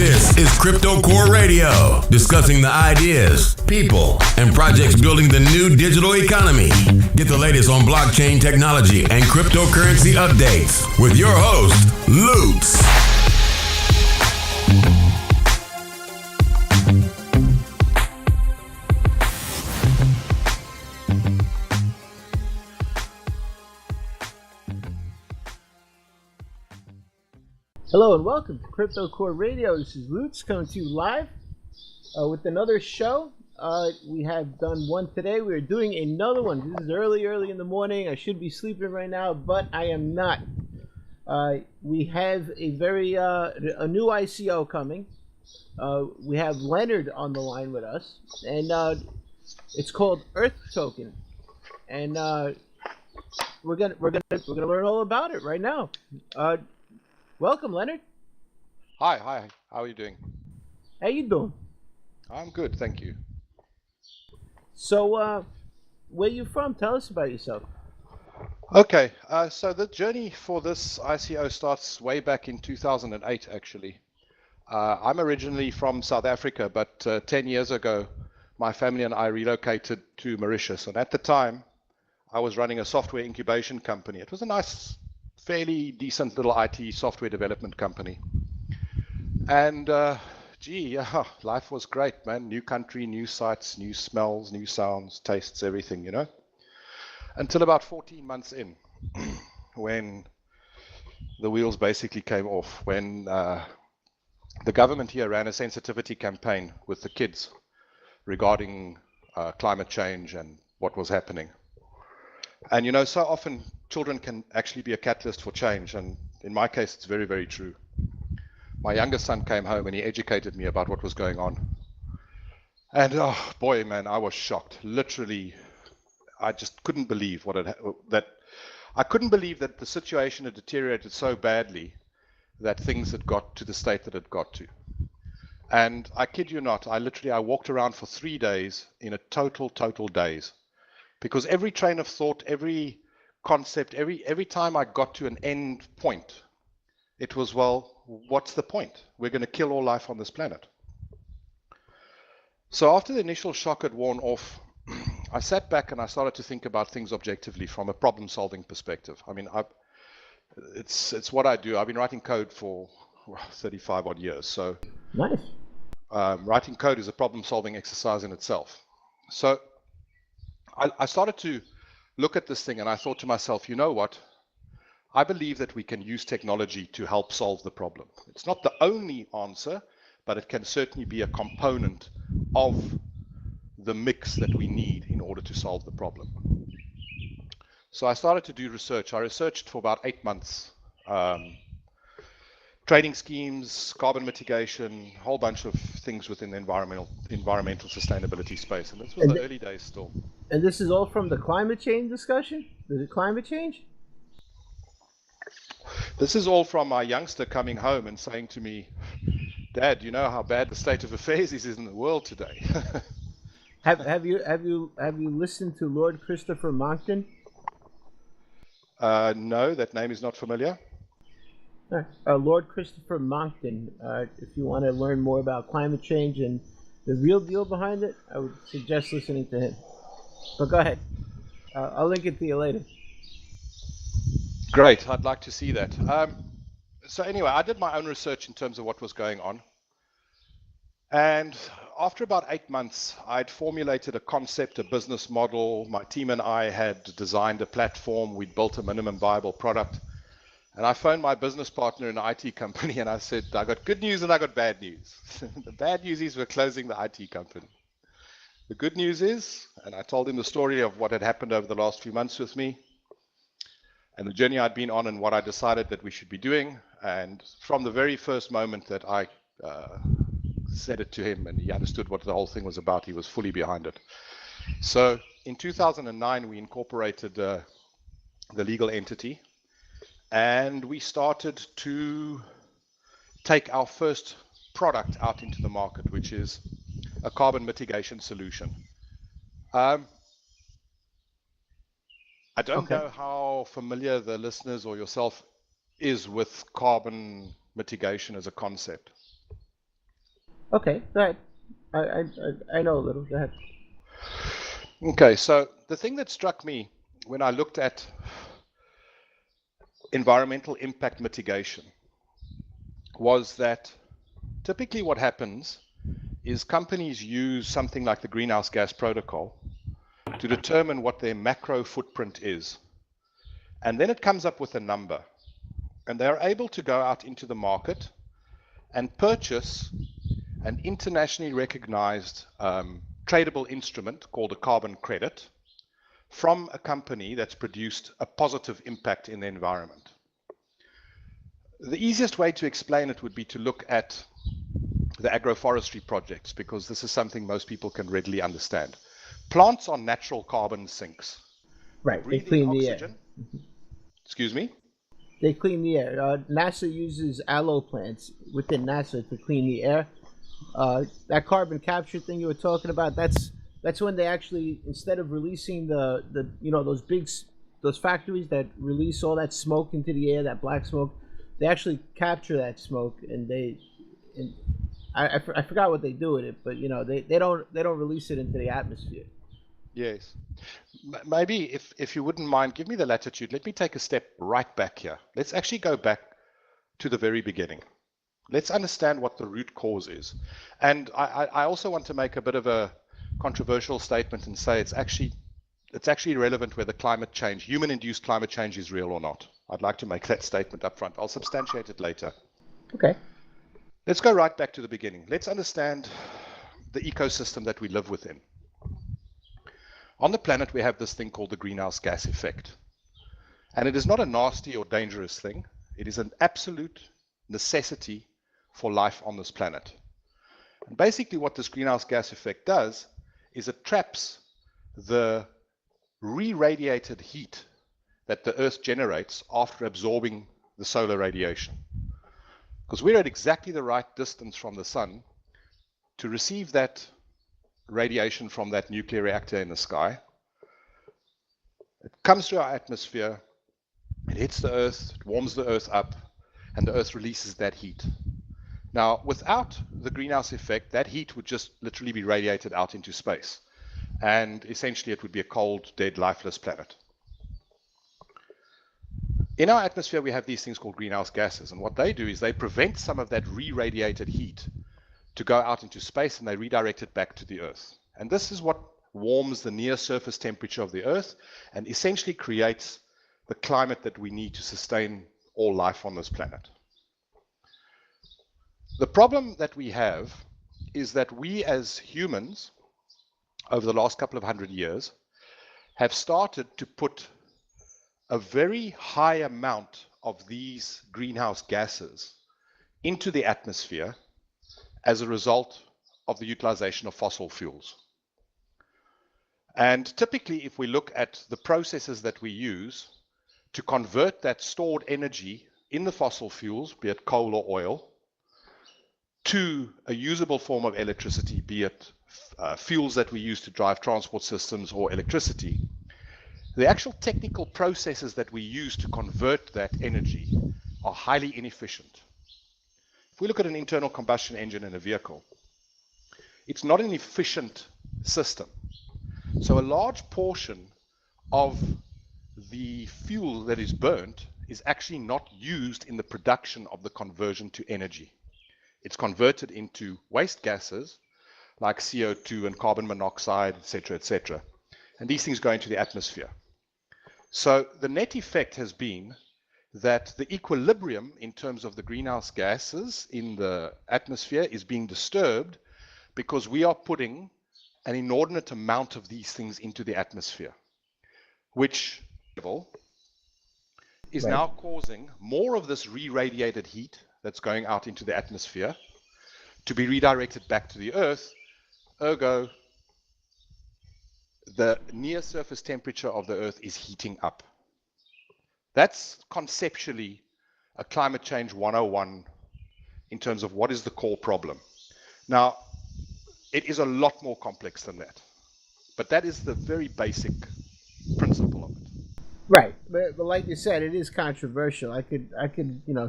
This is Crypto Core Radio, discussing the ideas, people, and projects building the new digital economy. Get the latest on blockchain technology and cryptocurrency updates with your host, Lutz. Hello and welcome to Crypto Core Radio. This is Lutz coming to you live with another show. We have done one today. We are doing another one. This is early in the morning. I should be sleeping right now, but I am not. We have a new ICO coming. We have Leonard on the line with us, and it's called Earth Token, and we're gonna learn all about it right now. Welcome, Leonard. Hi. How are you doing? How you doing? I'm good, thank you. So, where you from? Tell us about yourself. Okay, so the journey for this ICO starts way back in 2008, actually. I'm originally from South Africa, but 10 years ago, my family and I relocated to Mauritius. And at the time, I was running a software incubation company. It was a nice, fairly decent little IT software development company. And life was great, man. New country, new sights, new smells, new sounds, tastes, everything, you know. Until about 14 months in, when the wheels basically came off, when the government here ran a sensitivity campaign with the kids regarding climate change and what was happening. And you know, so often children can actually be a catalyst for change, and in my case, it's very, very true. My youngest son came home and he educated me about what was going on. And oh boy, man, I was shocked. Literally, I just couldn't believe I couldn't believe that the situation had deteriorated so badly that things had got to the state that it got to. And I kid you not, I walked around for 3 days in a total daze. Because every train of thought, every concept, every time I got to an end point, it was, well, what's the point? We're going to kill all life on this planet. So after the initial shock had worn off, I sat back and I started to think about things objectively from a problem-solving perspective. I mean, it's what I do. I've been writing code for 35 odd years. So Nice. Writing code is a problem-solving exercise in itself. So I started to look at this thing and I thought to myself, you know what? I believe that we can use technology to help solve the problem. It's not the only answer, but it can certainly be a component of the mix that we need in order to solve the problem. So I started to do research. I researched for about 8 months. Trading schemes, carbon mitigation, a whole bunch of things within the environmental sustainability space. And this was the early days still. And this is all from the climate change discussion? Is it climate change? This is all from my youngster coming home and saying to me, Dad, you know how bad the state of affairs is in the world today. Have you listened to Lord Christopher Monckton? No, that name is not familiar. Lord Christopher Monckton. If you want to learn more about climate change and the real deal behind it, I would suggest listening to him. But go ahead. I'll link it to you later. Great, I'd like to see that. So anyway, I did my own research in terms of what was going on. And after about 8 months, I'd formulated a concept, a business model. My team and I had designed a platform. We'd built a minimum viable product. And I phoned my business partner in an IT company and I said, I got good news and I got bad news. The bad news is we're closing the IT company. The good news is, and I told him the story of what had happened over the last few months with me and the journey I'd been on and what I decided that we should be doing. And from the very first moment that I said it to him and he understood what the whole thing was about, he was fully behind it. So in 2009, we incorporated the legal entity. And we started to take our first product out into the market, which is a carbon mitigation solution. I don't know how familiar the listeners or yourself is with carbon mitigation as a concept. Okay, go ahead. I know a little. Go ahead. Okay, so the thing that struck me when I looked at environmental impact mitigation was that typically what happens is companies use something like the greenhouse gas protocol to determine what their macro footprint is. And then it comes up with a number. And they're able to go out into the market and purchase an internationally recognized tradable instrument called a carbon credit from a company that's produced a positive impact in the environment. The easiest way to explain it would be to look at the agroforestry projects, because this is something most people can readily understand. Plants are natural carbon sinks. Right, they Breathe in clean the air. oxygen. Excuse me? They clean the air. NASA uses aloe plants within NASA to clean the air. That carbon capture thing you were talking about, that's when they actually, instead of releasing the those factories that release all that smoke into the air, that black smoke, they actually capture that smoke, and I forgot what they do with it, but they don't release it into the atmosphere. Yes. Maybe if you wouldn't mind, give me the latitude. Let me take a step right back here. Let's actually go back to the very beginning. Let's understand what the root cause is. And I also want to make a bit of a controversial statement and say it's actually relevant whether human-induced climate change is real or not. I'd like to make that statement up front. I'll substantiate it later. Okay. Let's go right back to the beginning. Let's understand the ecosystem that we live within. On the planet, we have this thing called the greenhouse gas effect. And it is not a nasty or dangerous thing. It is an absolute necessity for life on this planet. And basically what this greenhouse gas effect does is it traps the re-radiated heat that the Earth generates after absorbing the solar radiation. Because we're at exactly the right distance from the sun to receive that radiation from that nuclear reactor in the sky. It comes through our atmosphere, it hits the Earth, it warms the Earth up, and the Earth releases that heat. Now, without the greenhouse effect, that heat would just literally be radiated out into space. And essentially it would be a cold, dead, lifeless planet. In our atmosphere, we have these things called greenhouse gases. And what they do is they prevent some of that re-radiated heat to go out into space, and they redirect it back to the Earth. And this is what warms the near surface temperature of the Earth and essentially creates the climate that we need to sustain all life on this planet. The problem that we have is that we as humans, over the last couple of 100 years, have started to put a very high amount of these greenhouse gases into the atmosphere as a result of the utilization of fossil fuels. And typically, if we look at the processes that we use to convert that stored energy in the fossil fuels, be it coal or oil, to a usable form of electricity, be it fuels that we use to drive transport systems or electricity, the actual technical processes that we use to convert that energy are highly inefficient. If we look at an internal combustion engine in a vehicle, it's not an efficient system. So a large portion of the fuel that is burnt is actually not used in the production of the conversion to energy. It's converted into waste gases like CO2 and carbon monoxide, etc., etc. And these things go into the atmosphere. So the net effect has been that the equilibrium in terms of the greenhouse gases in the atmosphere is being disturbed because we are putting an inordinate amount of these things into the atmosphere, which is now causing more of this re-radiated heat that's going out into the atmosphere to be redirected back to the Earth. Ergo, the near surface temperature of the Earth is heating up. That's conceptually a climate change 101 in terms of what is the core problem. Now, it is a lot more complex than that, but that is the very basic principle of it. Right, but like you said, it is controversial. I could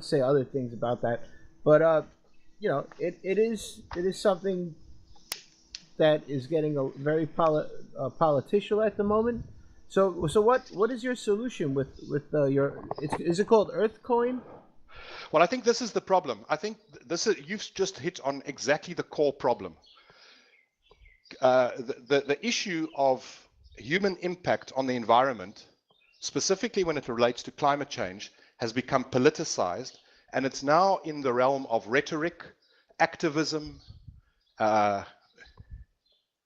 say other things about that, but it is something that is getting a very political at the moment. So what is your solution with your? Is it called Earthcoin? Well, I think this is the problem. I think you've just hit on exactly the core problem. The issue of human impact on the environment, specifically when it relates to climate change, has become politicized, and it's now in the realm of rhetoric, activism.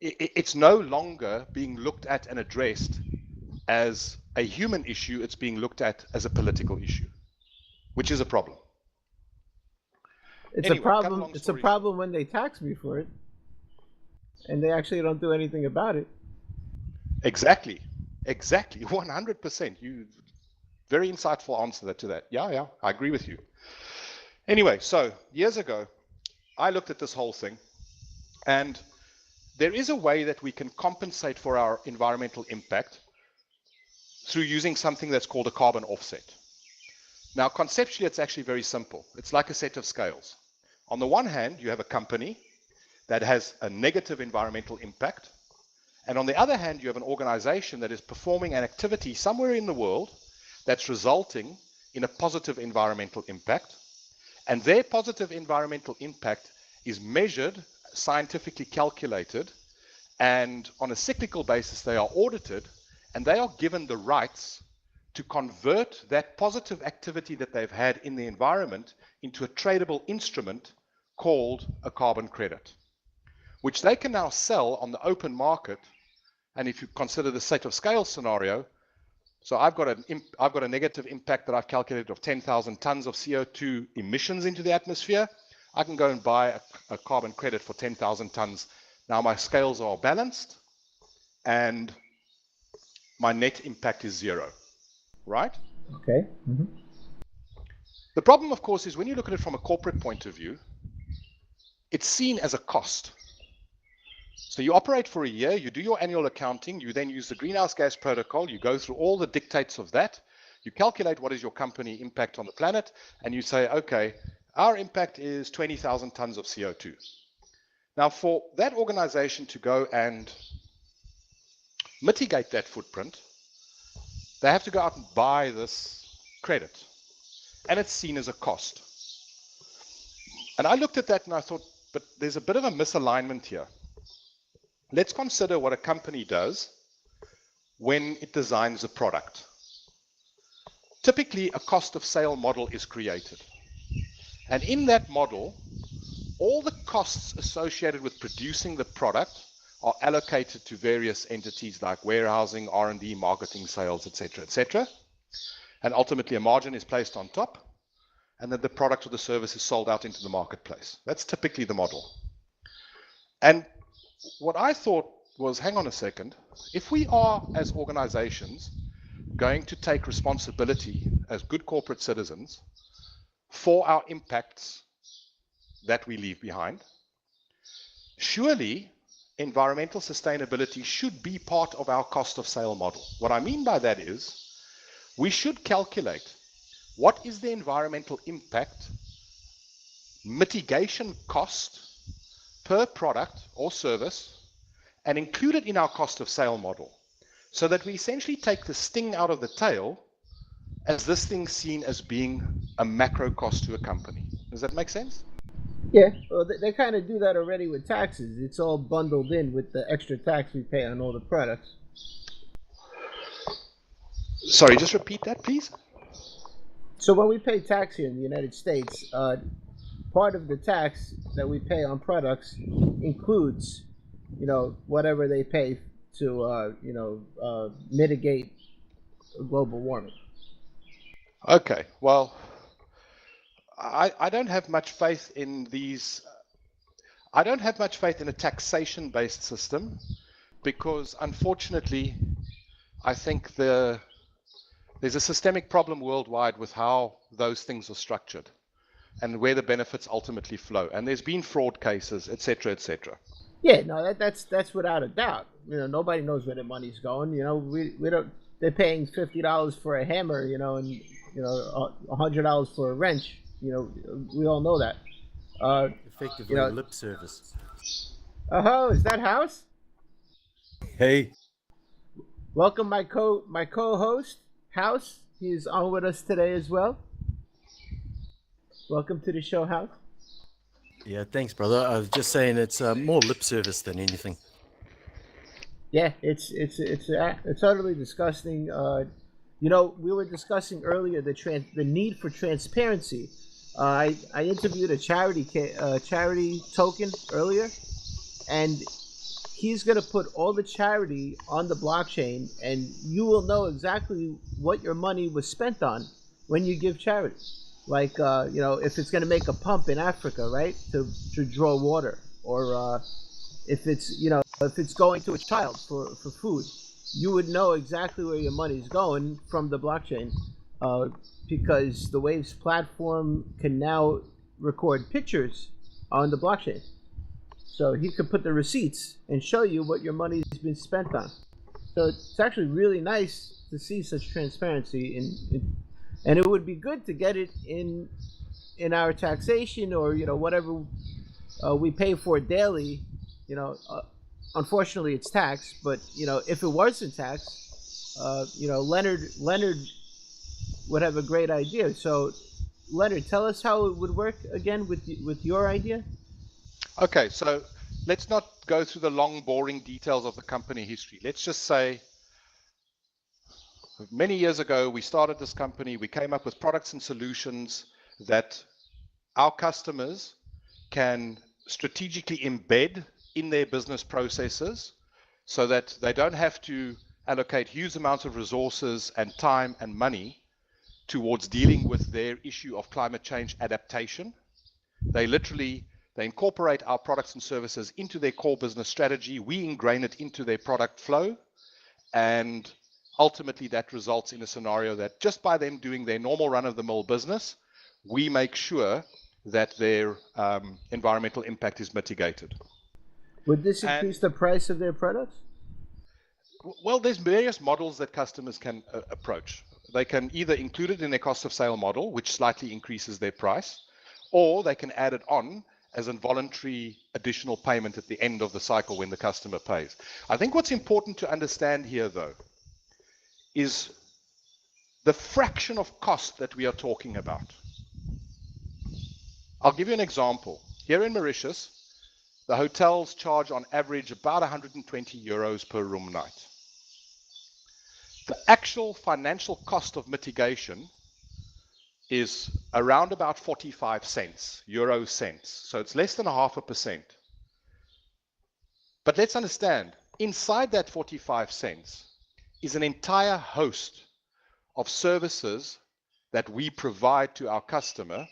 It's no longer being looked at and addressed as a human issue. It's being looked at as a political issue, which is a problem. It's a problem. It's a problem when they tax me for it, and they actually don't do anything about it. Exactly, 100%. You very insightful answer to that. Yeah, I agree with you. Anyway, so years ago, I looked at this whole thing, and there is a way that we can compensate for our environmental impact through using something that's called a carbon offset. Now, conceptually, it's actually very simple. It's like a set of scales. On the one hand, you have a company that has a negative environmental impact. And on the other hand, you have an organization that is performing an activity somewhere in the world that's resulting in a positive environmental impact. And their positive environmental impact is measured, scientifically calculated, and on a cyclical basis, they are audited, and they are given the rights to convert that positive activity that they've had in the environment into a tradable instrument called a carbon credit, which they can now sell on the open market. And if you consider the set of scale scenario, so I've got a negative impact that I've calculated of 10,000 tons of CO2 emissions into the atmosphere. I can go and buy a carbon credit for 10,000 tons. Now my scales are balanced and my net impact is zero, right? Okay. Mm-hmm. The problem, of course, is when you look at it from a corporate point of view, it's seen as a cost. So you operate for a year, you do your annual accounting, you then use the greenhouse gas protocol, you go through all the dictates of that, you calculate what is your company impact on the planet, and you say, okay, our impact is 20,000 tons of CO2. Now, for that organization to go and mitigate that footprint, they have to go out and buy this credit, and it's seen as a cost. And I looked at that and I thought, but there's a bit of a misalignment here. Let's consider what a company does when it designs a product. Typically, a cost of sale model is created. And in that model, all the costs associated with producing the product are allocated to various entities like warehousing, R&D, marketing, sales, etc., etc. And ultimately, a margin is placed on top, and then the product or the service is sold out into the marketplace. That's typically the model. And what I thought was, hang on a second, if we are, as organizations, going to take responsibility as good corporate citizens for our impacts that we leave behind, surely environmental sustainability should be part of our cost of sale model. What I mean by that is, we should calculate what is the environmental impact mitigation cost per product or service and include it in our cost of sale model, so that we essentially take the sting out of the tail as this thing seen as being a macro cost to a company. Does that make sense? Yeah, well, they kind of do that already with taxes. It's all bundled in with the extra tax we pay on all the products. Sorry, just repeat that, please. So when we pay tax here in the United States, part of the tax that we pay on products includes, whatever they pay to, mitigate global warming. Okay, well, I don't have much faith in these. I don't have much faith in a taxation-based system because, unfortunately, I think there's a systemic problem worldwide with how those things are structured and where the benefits ultimately flow. And there's been fraud cases, et cetera, et cetera. Yeah, no, that's without a doubt. Nobody knows where the money's going. We don't. They're paying $50 for a hammer, and $100 for a wrench. We all know that. Uh, you Effectively know, lip service. oh, is that House? Hey, Welcome, my co-host House. He's on with us today as well. Welcome to the show, House. yeah, thanks, brother. I was just saying it's more lip service than anything. Yeah, it's utterly disgusting. We were discussing earlier the need for transparency. I interviewed a charity token earlier, and he's going to put all the charity on the blockchain, and you will know exactly what your money was spent on when you give charity. Like, if it's going to make a pump in Africa, right, to draw water, or if it's going to a child for food, you would know exactly where your money's going from the blockchain, uh, because the Waves platform can now record pictures on the blockchain. So he could put the receipts and show you what your money's been spent on. So it's actually really nice to see such transparency and it would be good to get it in our taxation, or whatever we pay for daily. You know, unfortunately it's taxed, but if it wasn't taxed, Leonard would have a great idea. So Leonard, tell us how it would work again with your idea. Okay, so let's not go through the long, boring details of the company history. Let's just say many years ago, we started this company. We came up with products and solutions that our customers can strategically embed in their business processes so that they don't have to allocate huge amounts of resources and time and money towards dealing with their issue of climate change adaptation. They incorporate our products and services into their core business strategy. We ingrain it into their product flow, and ultimately that results in a scenario that just by them doing their normal run-of-the-mill business, we make sure that their environmental impact is mitigated. Would this increase the price of their products? Well, there's various models that customers can approach. They can either include it in their cost of sale model, which slightly increases their price, or they can add it on as a voluntary additional payment at the end of the cycle when the customer pays. I think what's important to understand here, though, is the fraction of cost that we are talking about. I'll give you an example. Here in Mauritius, the hotels charge on average about 120 euros per room night. The actual financial cost of mitigation is around about 45 cents, euro cents. So it's less than 0.5%. But let's understand, inside that 45 cents is an entire host of services that we provide to our customer,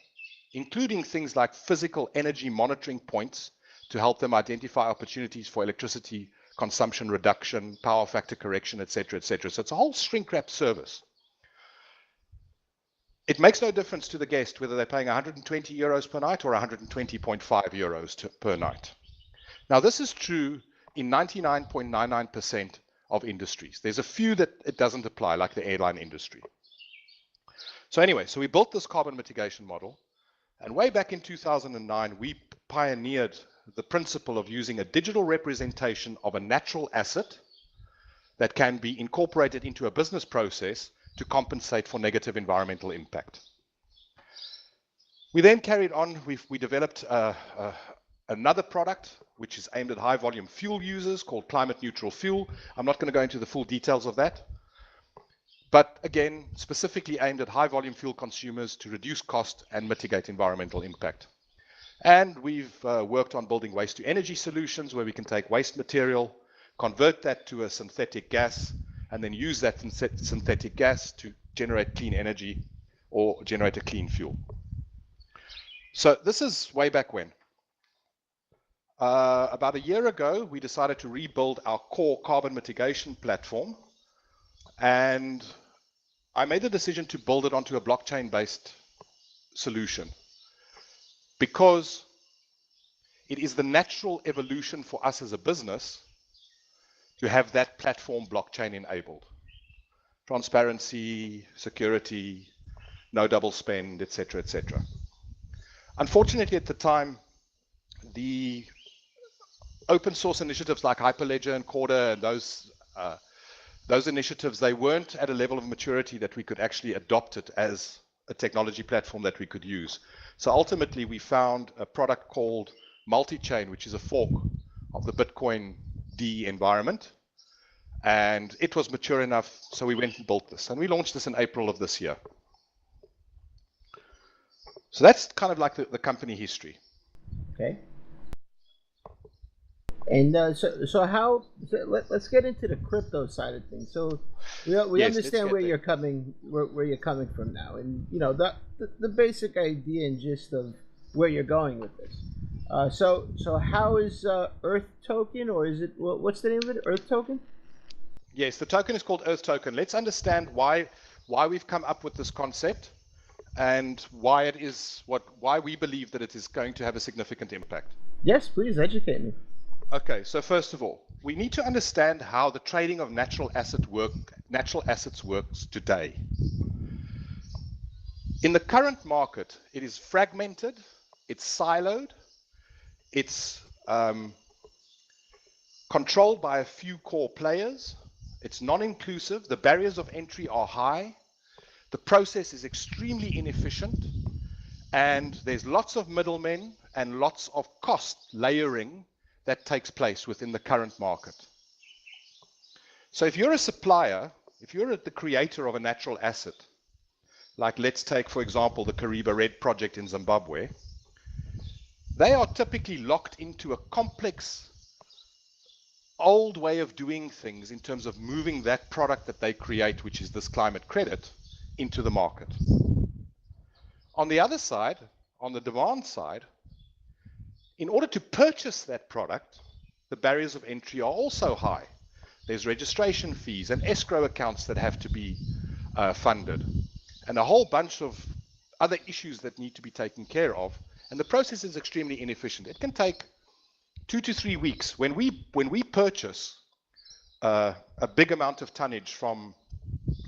including things like physical energy monitoring points to help them identify opportunities for electricity consumption reduction, power factor correction, etc., etc. So it's a whole shrink wrap service. It makes no difference to the guest whether they're paying 120 euros per night or 120.5 euros per night. Now, this is true in 99.99% of industries. There's a few that it doesn't apply, like the airline industry. So anyway, so we built this carbon mitigation model, and way back in 2009, we pioneered the principle of using a digital representation of a natural asset that can be incorporated into a business process to compensate for negative environmental impact. We then carried on. We developed another product which is aimed at high volume fuel users called climate neutral fuel. I'm not going to go into the full details of that, but again, specifically aimed at high volume fuel consumers to reduce cost and mitigate environmental impact. And we've worked on building waste to energy solutions where we can take waste material, convert that to a synthetic gas, and then use that synthetic gas to generate clean energy or generate a clean fuel. So this is way back when. About a year ago, we decided to rebuild our core carbon mitigation platform, and I made the decision to build it onto a blockchain-based solution because it is the natural evolution for us as a business to have that platform blockchain enabled. Transparency, security, no double spend, etc., etc. Unfortunately, at the time, the open source initiatives like Hyperledger and Corda and those initiatives, they weren't at a level of maturity that we could actually adopt it as a technology platform that we could use. So ultimately, we found a product called Multi-Chain, which is a fork of the Bitcoin D environment. And it was mature enough, so we went and built this. And we launched this in April of this year. So that's kind of like the company history. Okay. And let's get into the crypto side of things. So we Yes, understand where you're coming from now, and you know the basic idea and gist of where you're going with this. So how is Earth Token, or is it what's the name of it? Earth Token? Yes, the token is called Earth Token. Let's understand why we've come up with this concept and why we believe that it is going to have a significant impact. Yes, please educate me. Okay, so first of all, we need to understand how the trading of natural assets works today. In the current market, it is fragmented, it's siloed, it's controlled by a few core players, it's non-inclusive, the barriers of entry are high, the process is extremely inefficient, and there's lots of middlemen and lots of cost layering that takes place within the current market. So if you're a supplier, if you're the creator of a natural asset, like let's take, for example, the Kariba Red project in Zimbabwe, they are typically locked into a complex, old way of doing things in terms of moving that product that they create, which is this climate credit, into the market. On the other side, on the demand side, in order to purchase that product, the barriers of entry are also high. There's registration fees and escrow accounts that have to be funded, and a whole bunch of other issues that need to be taken care of. And the process is extremely inefficient. It can take 2 to 3 weeks. When we purchase a big amount of tonnage from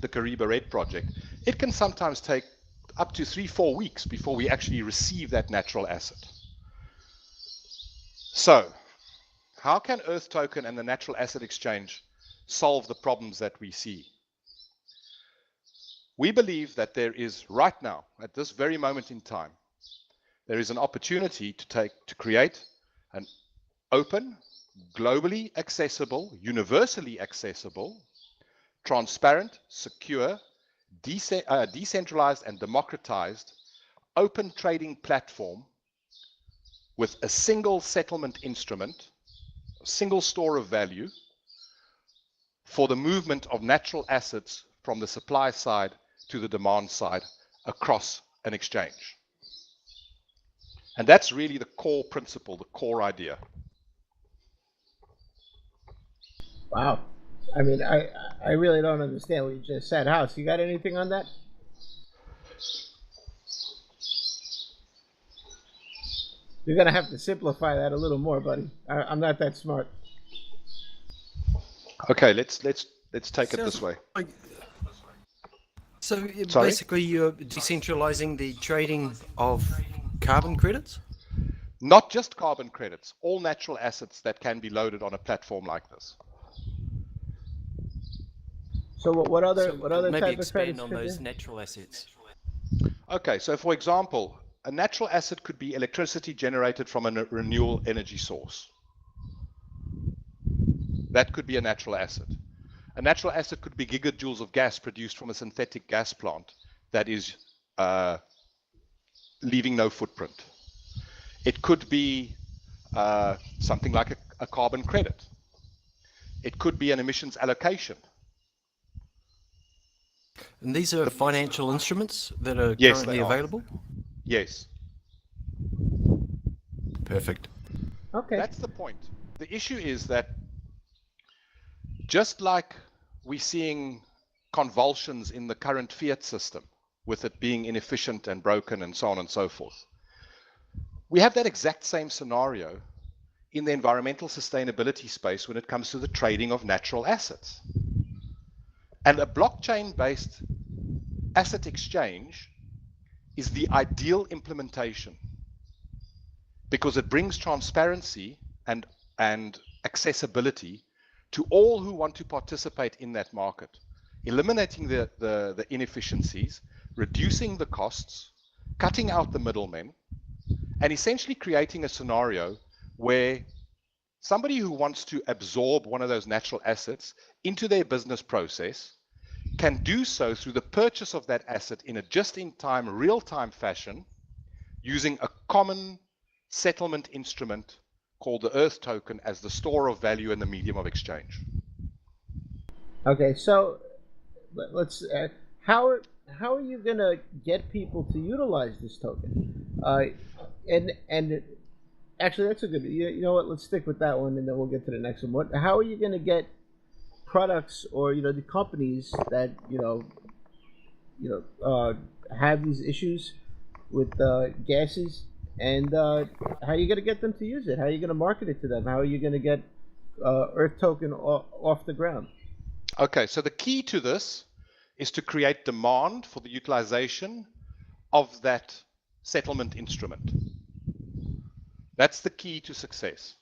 the Kariba Red project, it can sometimes take up to 3-4 weeks before we actually receive that natural asset. So, how can Earth Token and the Natural Asset Exchange solve the problems that we see? We believe that there is right now, at this very moment in time, there is an opportunity to create an open, globally accessible, universally accessible, transparent, secure, decentralized and democratized open trading platform with a single settlement instrument, a single store of value for the movement of natural assets from the supply side to the demand side across an exchange. And that's really the core principle, the core idea. Wow. I mean, I really don't understand what you just said. House, you got anything on that? You're gonna have to simplify that a little more, buddy. I'm not that smart. Okay, let's take it this way. So Sorry? basically, you're decentralizing the trading of carbon credits? Not just carbon credits, all natural assets that can be loaded on a platform like this. So what other maybe type of expand credits on could those there? natural assets. Okay, so for example, a natural asset could be electricity generated from a renewable energy source. That could be a natural asset. A natural asset could be gigajoules of gas produced from a synthetic gas plant that is leaving no footprint. It could be something like a carbon credit. It could be an emissions allocation. And these are financial instruments that are Yes, currently they are. available? Yes. Perfect. Okay. That's the point. The issue is that just like we're seeing convulsions in the current fiat system, with it being inefficient and broken and so on and so forth, we have that exact same scenario in the environmental sustainability space when it comes to the trading of natural assets. And a blockchain-based asset exchange is the ideal implementation because it brings transparency and accessibility to all who want to participate in that market, eliminating the inefficiencies, reducing the costs, cutting out the middlemen, and essentially creating a scenario where somebody who wants to absorb one of those natural assets into their business process can do so through the purchase of that asset in a just-in-time, real-time fashion using a common settlement instrument called the Earth token as the store of value and the medium of exchange. Okay, so let's how are you gonna get people to utilize this token? And actually, that's a good. You know what? Let's stick with that one, and then we'll get to the next one. How are you gonna get products or the companies that have these issues with gases, and how are you gonna get them to use it? How are you gonna market it to them? How are you gonna get Earth token off the ground? Okay, so the key to this is to create demand for the utilization of that settlement instrument. That's the key to success.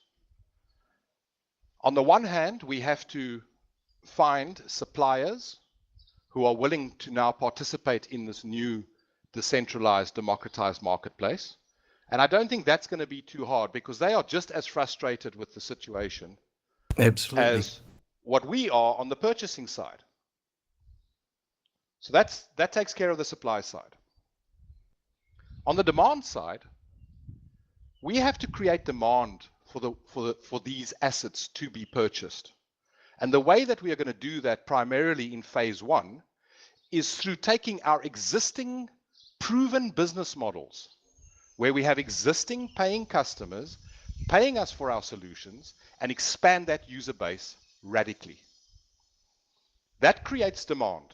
On the one hand, we have to find suppliers who are willing to now participate in this new decentralized, democratized marketplace. And I don't think that's going to be too hard because they are just as frustrated with the situation Absolutely. as what we are on the purchasing side. So that takes care of the supply side. On the demand side, we have to create demand for these assets to be purchased. And the way that we are going to do that primarily in phase one is through taking our existing proven business models where we have existing paying customers paying us for our solutions and expand that user base radically. That creates demand.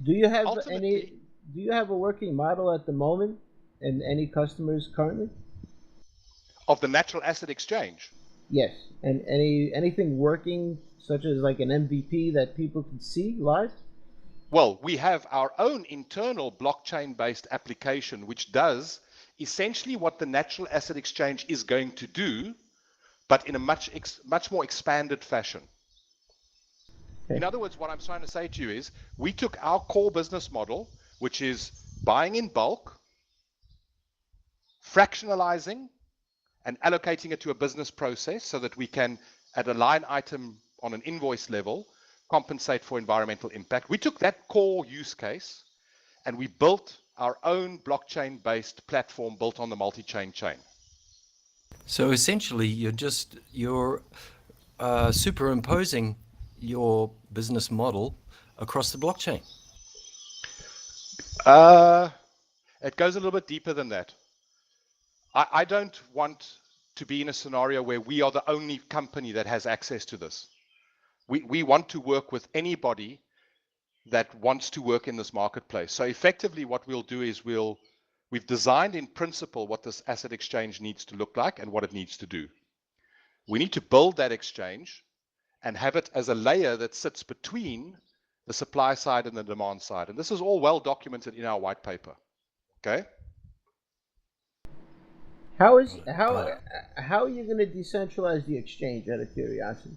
Do you have Ultimately, do you have a working model at the moment and any customers currently? of the natural asset exchange? Yes. And anything working such as like an MVP that people can see live? Well, we have our own internal blockchain-based application which does essentially what the natural asset exchange is going to do, but in a much more expanded fashion. Okay. In other words, what I'm trying to say to you is we took our core business model, which is buying in bulk, fractionalizing, and allocating it to a business process so that we can, at a line item on an invoice level, compensate for environmental impact. We took that core use case and we built our own blockchain-based platform built on the multi-chain chain. So essentially, you're superimposing your business model across the blockchain. It goes a little bit deeper than that. I don't want to be in a scenario where we are the only company that has access to this. We want to work with anybody that wants to work in this marketplace. So effectively what we'll do is we've designed in principle what this asset exchange needs to look like and what it needs to do. We need to build that exchange and have it as a layer that sits between the supply side and the demand side. And this is all well documented in our white paper. Okay? How are you going to decentralize the exchange out of curiosity?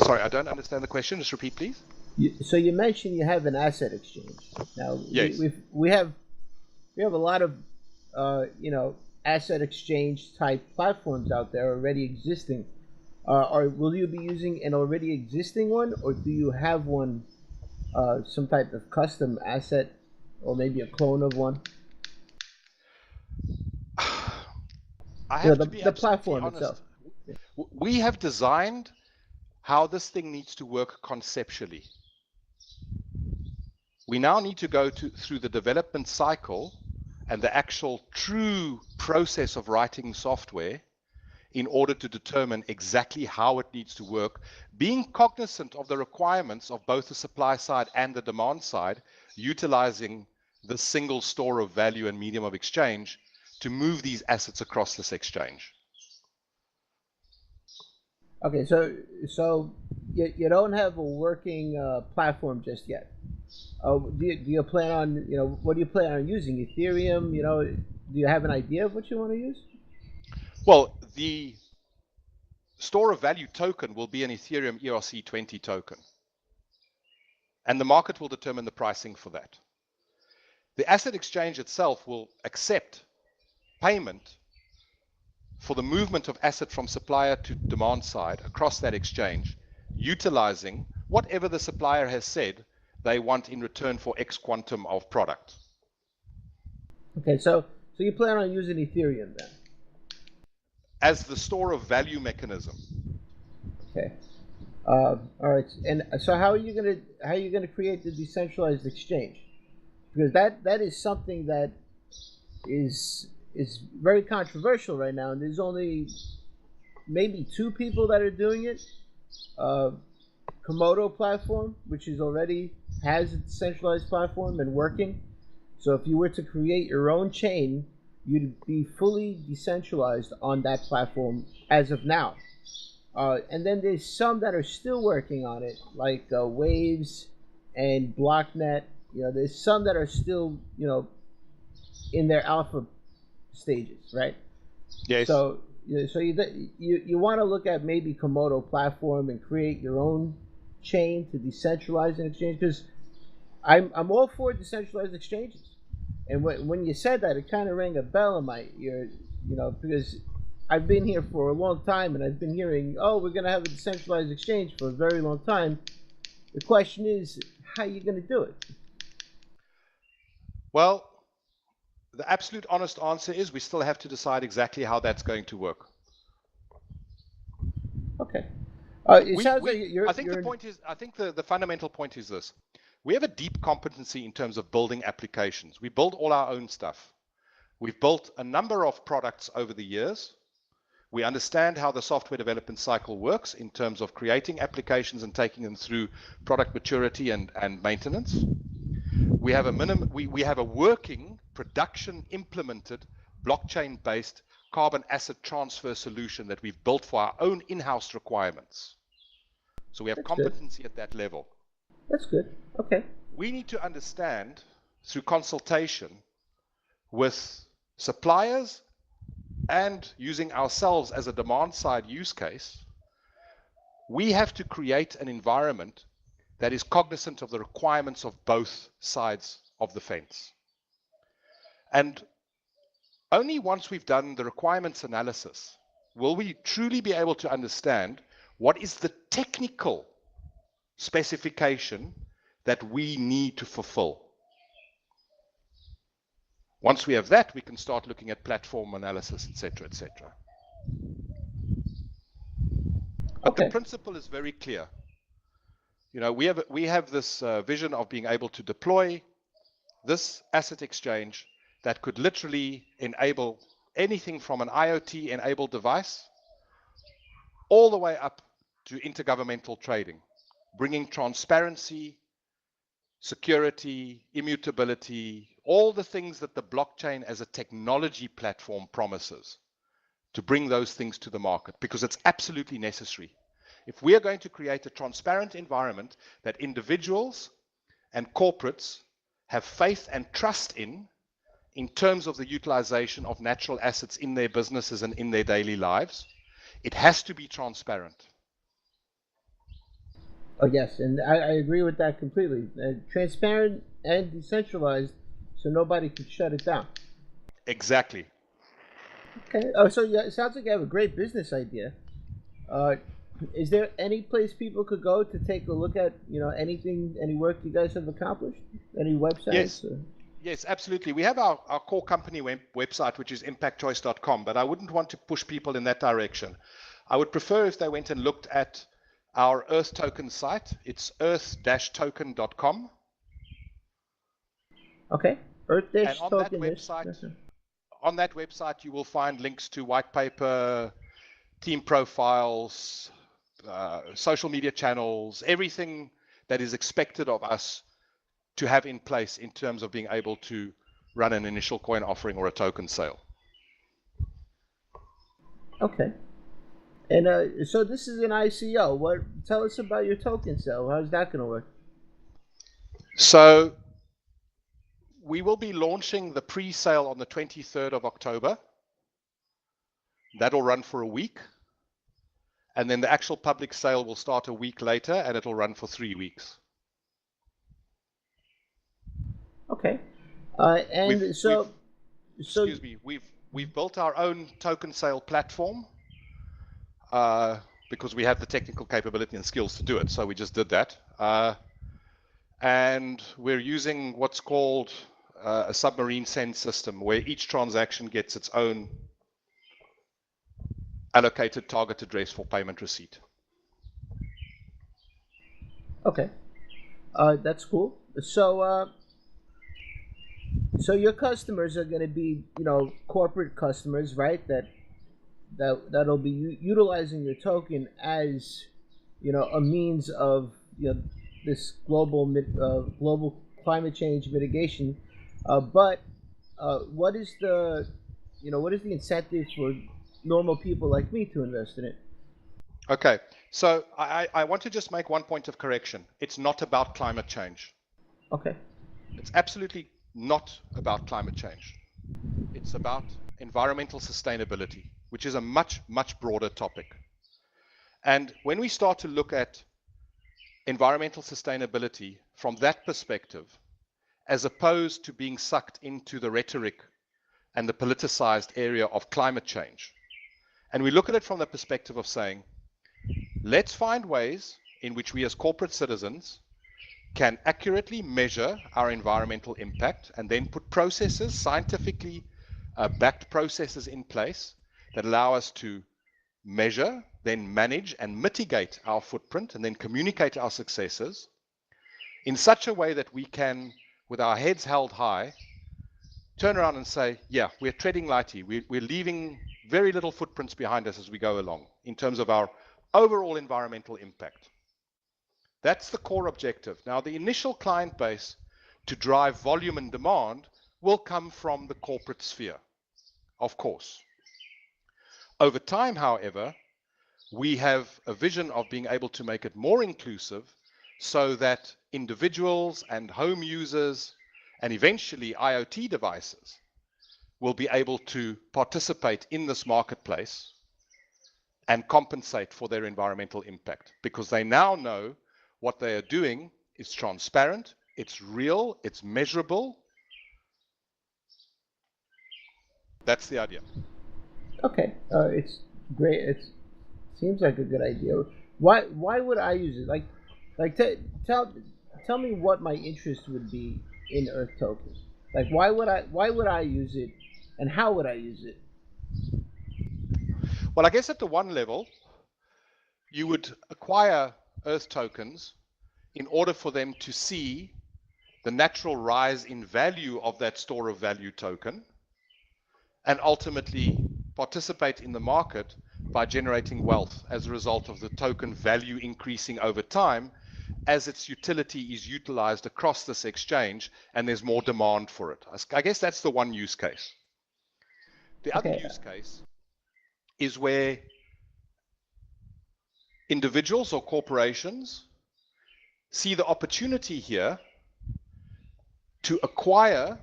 Sorry, I don't understand the question. Just repeat, please. So you mentioned you have an asset exchange. Now Yes. we have a lot of asset exchange type platforms out there already existing. Will you be using an already existing one, or do you have one, some type of custom asset, or maybe a clone of one? I have to be the absolutely platform honest. itself. We have designed how this thing needs to work conceptually. We now need to go through the development cycle and the actual true process of writing software in order to determine exactly how it needs to work, being cognizant of the requirements of both the supply side and the demand side, utilizing the single store of value and medium of exchange to move these assets across this exchange. Okay, so you don't have a working platform just yet. Do you plan on, what do you plan on using? Ethereum, do you have an idea of what you want to use? Well, the store of value token will be an Ethereum ERC20 token, and the market will determine the pricing for that. The asset exchange itself will accept payment for the movement of asset from supplier to demand side across that exchange, utilizing whatever the supplier has said they want in return for X quantum of product. Okay, so you plan on using Ethereum then? As the store of value mechanism. Okay. All right. And so how are you gonna create the decentralized exchange? Because that is something that is very controversial right now, and there's only maybe two people that are doing it. Komodo platform, which is already has a decentralized platform and working. So if you were to create your own chain, you'd be fully decentralized on that platform as of now. And then there's some that are still working on it, like Waves and BlockNet. There's some that are still, in their alpha stages, right? Yes. So you want to look at maybe Komodo platform and create your own chain to decentralize an exchange, because I'm all for decentralized exchanges. And when you said that, it kind of rang a bell in my ear, because I've been here for a long time and I've been hearing, oh, we're going to have a decentralized exchange for a very long time. The question is, how are you going to do it? Well, the absolute honest answer is we still have to decide exactly how that's going to work. Okay. It sounds like I think the fundamental point is this. We have a deep competency in terms of building applications. We build all our own stuff. We've built a number of products over the years. We understand how the software development cycle works in terms of creating applications and taking them through product maturity and maintenance. We have a working production implemented blockchain based carbon asset transfer solution that we've built for our own in-house requirements. So we have competency at that level. That's good. Okay. We need to understand through consultation with suppliers and using ourselves as a demand side use case, we have to create an environment that is cognizant of the requirements of both sides of the fence. And only once we've done the requirements analysis will we truly be able to understand what is the technical specification that we need to fulfill. Once we have that, we can start looking at platform analysis, etc., etc. But the principle is very clear. We have this vision of being able to deploy this asset exchange that could literally enable anything from an IoT-enabled device all the way up to intergovernmental trading, bringing transparency, security, immutability, all the things that the blockchain as a technology platform promises, to bring those things to the market, because it's absolutely necessary. If we are going to create a transparent environment that individuals and corporates have faith and trust in terms of the utilization of natural assets in their businesses and in their daily lives, it has to be transparent. Oh, yes, and I agree with that completely. Transparent and decentralized, so nobody can shut it down. Exactly. Okay. Oh, so yeah, it sounds like you have a great business idea. Is there any place people could go to take a look at, any work you guys have accomplished? Any websites? Yes. Yes, absolutely. We have our core company website, which is impactchoice.com, but I wouldn't want to push people in that direction. I would prefer if they went and looked at our Earth Token site. It's earth-token.com. Okay. Earth-token. On that website, you will find links to white paper, team profiles, social media channels, everything that is expected of us to have in place in terms of being able to run an initial coin offering or a token sale. Okay. And so this is an ICO. Tell us about your token sale. How's that going to work? So we will be launching the pre-sale on the 23rd of October. That'll run for a week. And then the actual public sale will start a week later, and it'll run for 3 weeks. Okay. We've built our own token sale platform because we have the technical capability and skills to do it. So we just did that. And we're using what's called a submarine send system, where each transaction gets its own allocated target address for payment receipt. Okay. That's cool. So your customers are going to be, corporate customers, right? That'll be utilizing your token as, a means of, this global climate change mitigation. But what is the incentive for normal people like me to invest in it? Okay, so I want to just make one point of correction. It's not about climate change. Okay. It's absolutely not about climate change. It's about environmental sustainability, which is a much, much broader topic. And when we start to look at environmental sustainability from that perspective, as opposed to being sucked into the rhetoric and the politicized area of climate change, and we look at it from the perspective of saying, let's find ways in which we as corporate citizens can accurately measure our environmental impact and then put processes, scientifically backed processes in place that allow us to measure, then manage and mitigate our footprint and then communicate our successes in such a way that we can, with our heads held high, turn around and say, yeah, we're treading lightly. We're leaving very little footprints behind us as we go along in terms of our overall environmental impact. That's the core objective. Now, the initial client base to drive volume and demand will come from the corporate sphere, of course. Over time, however, we have a vision of being able to make it more inclusive so that individuals and home users and eventually IoT devices will be able to participate in this marketplace and compensate for their environmental impact, because they now know what they are doing is transparent, it's real, it's measurable. That's the idea. Okay, it's great. It seems like a good idea. Why would I use it? Tell me what my interest would be in Earth Token. Like, why would I use it, and how would I use it? Well, I guess at the one level, you would acquire Earth tokens in order for them to see the natural rise in value of that store of value token, and ultimately participate in the market by generating wealth as a result of the token value increasing over time as its utility is utilized across this exchange and there's more demand for it. I guess that's the one use case. The other use case is where individuals or corporations see the opportunity here to acquire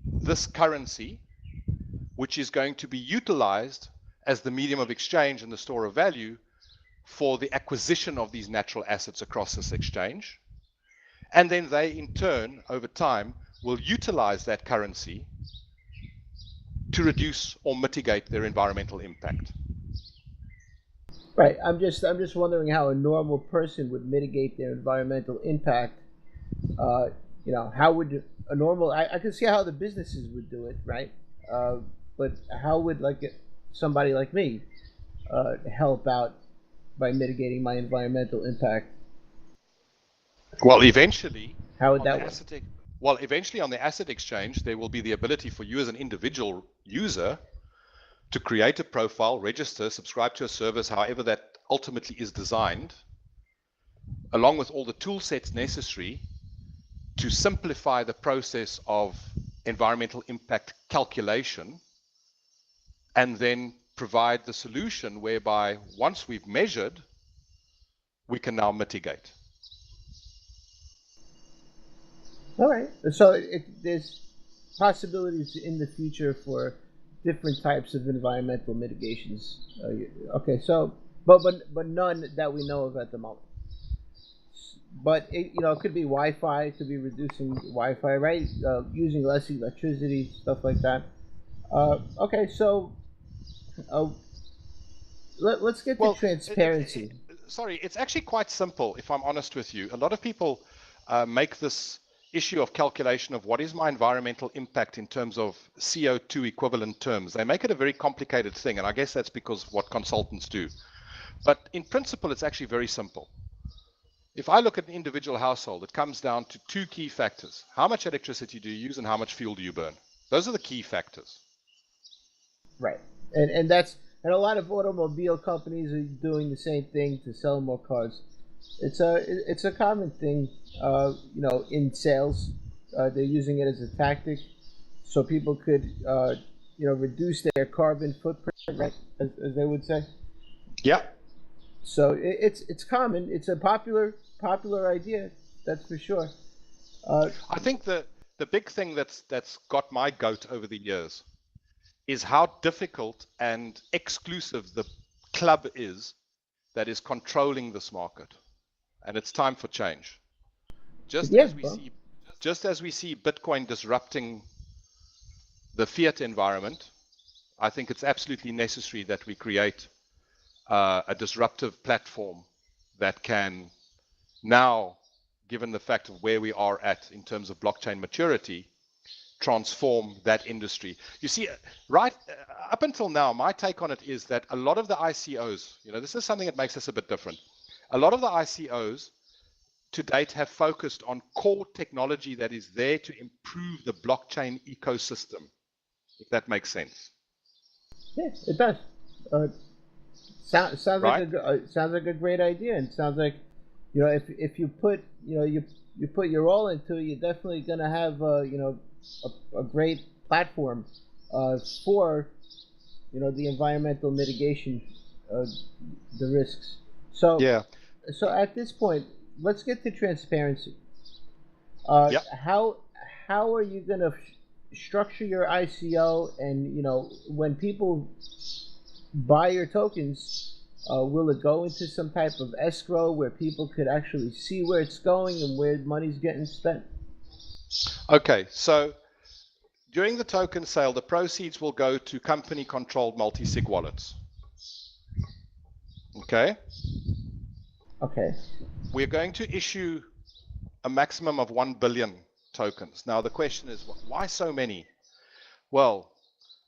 this currency, which is going to be utilized as the medium of exchange and the store of value for the acquisition of these natural assets across this exchange. And then they, in turn, over time, will utilize that currency to reduce or mitigate their environmental impact. Right. I'm just wondering how a normal person would mitigate their environmental impact. How would a normal? I can see how the businesses would do it, right? But how would somebody like me help out by mitigating my environmental impact? Well, eventually, how would that work? Eventually on the asset exchange, there will be the ability for you as an individual user to create a profile, register, subscribe to a service, however that ultimately is designed, along with all the tool sets necessary to simplify the process of environmental impact calculation, and then provide the solution whereby once we've measured, we can now mitigate. All right. So there's possibilities in the future for different types of environmental mitigations. Okay. So, but none that we know of at the moment. But it could be Wi-Fi. It could be reducing Wi-Fi, right? Using less electricity, stuff like that. Okay. So uh, let's get to Well, transparency. sorry, it's actually quite simple, if I'm honest with you. A lot of people make this issue of calculation of what is my environmental impact in terms of CO2 equivalent terms. They make it a very complicated thing, and I guess that's because of what consultants do. But in principle, it's actually very simple. If I look at an individual household, it comes down to two key factors. How much electricity do you use and how much fuel do you burn? Those are the key factors. Right. And a lot of automobile companies are doing the same thing to sell more cars. It's a common thing, in sales. They're using it as a tactic, so people could, reduce their carbon footprint, right, as they would say. Yeah. So it's common. It's a popular idea. That's for sure. I think the big thing that's got my goat over the years is how difficult and exclusive the club is that is controlling this market. And it's time for change. Just Yeah, as we well, see just as we see Bitcoin disrupting the fiat environment, I think it's absolutely necessary that we create a disruptive platform that can now, given the fact of where we are at in terms of blockchain maturity, transform that industry. You see, right up until now, my take on it is that a lot of the ICOs, this is something that makes us a bit different. A lot of the ICOs to date have focused on core technology that is there to improve the blockchain ecosystem, if that makes sense. yeah, it does. Uh, sounds like Right? sounds like a great idea, and sounds like, if you put you put your all into it, you're definitely gonna have a great platform for the environmental mitigation, uh, the risks. So Yeah. so at this point, let's get to transparency. Yep. How are you gonna structure your ICO, and when people buy your tokens, will it go into some type of escrow where people could actually see where it's going and where money's getting spent? Okay. So during the token sale, the proceeds will go to company-controlled multi-sig wallets. Okay. Okay. We're going to issue a maximum of 1 billion tokens. Now, the question is, why so many? Well,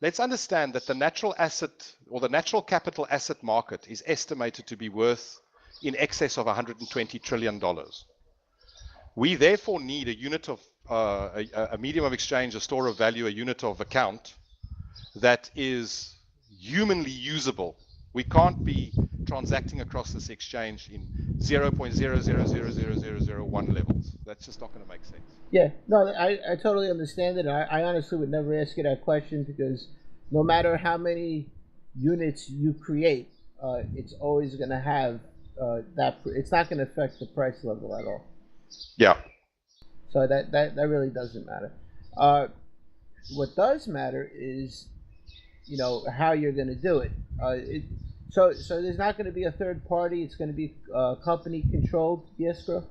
let's understand that the natural asset or the natural capital asset market is estimated to be worth in excess of $120 trillion. We therefore need a unit of a medium of exchange, a store of value, a unit of account that is humanly usable. We can't be transacting across this exchange in 0.0000001 levels. That's just not going to make sense. Yeah, no, I totally understand it. I honestly would never ask you that question, because no matter how many units you create, it's always going to have it's not going to affect the price level at all. Yeah. So that really doesn't matter. Uh, what does matter is how you're going to do it. So there's not going to be a third party. It's going to be company controlled, the escrow.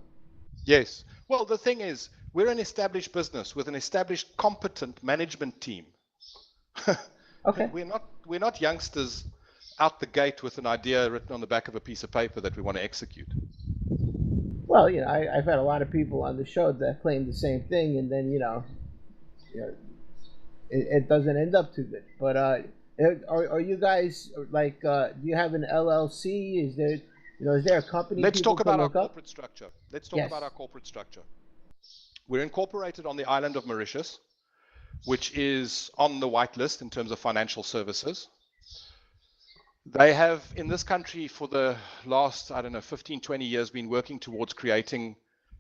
Yes. Well, the thing is, we're an established business with an established, competent management team. Okay. We're not youngsters out the gate with an idea written on the back of a piece of paper that we want to execute. Well, I've had a lot of people on the show that claim the same thing, and then it doesn't end up too good. But are you guys like? Do you have an LLC? Is there a company? Let's people talk about can our look up? corporate structure. Let's talk Yes. about our corporate structure. We're incorporated on the island of Mauritius, which is on the whitelist in terms of financial services. They have, in this country for the last, 15, 20 years, been working towards creating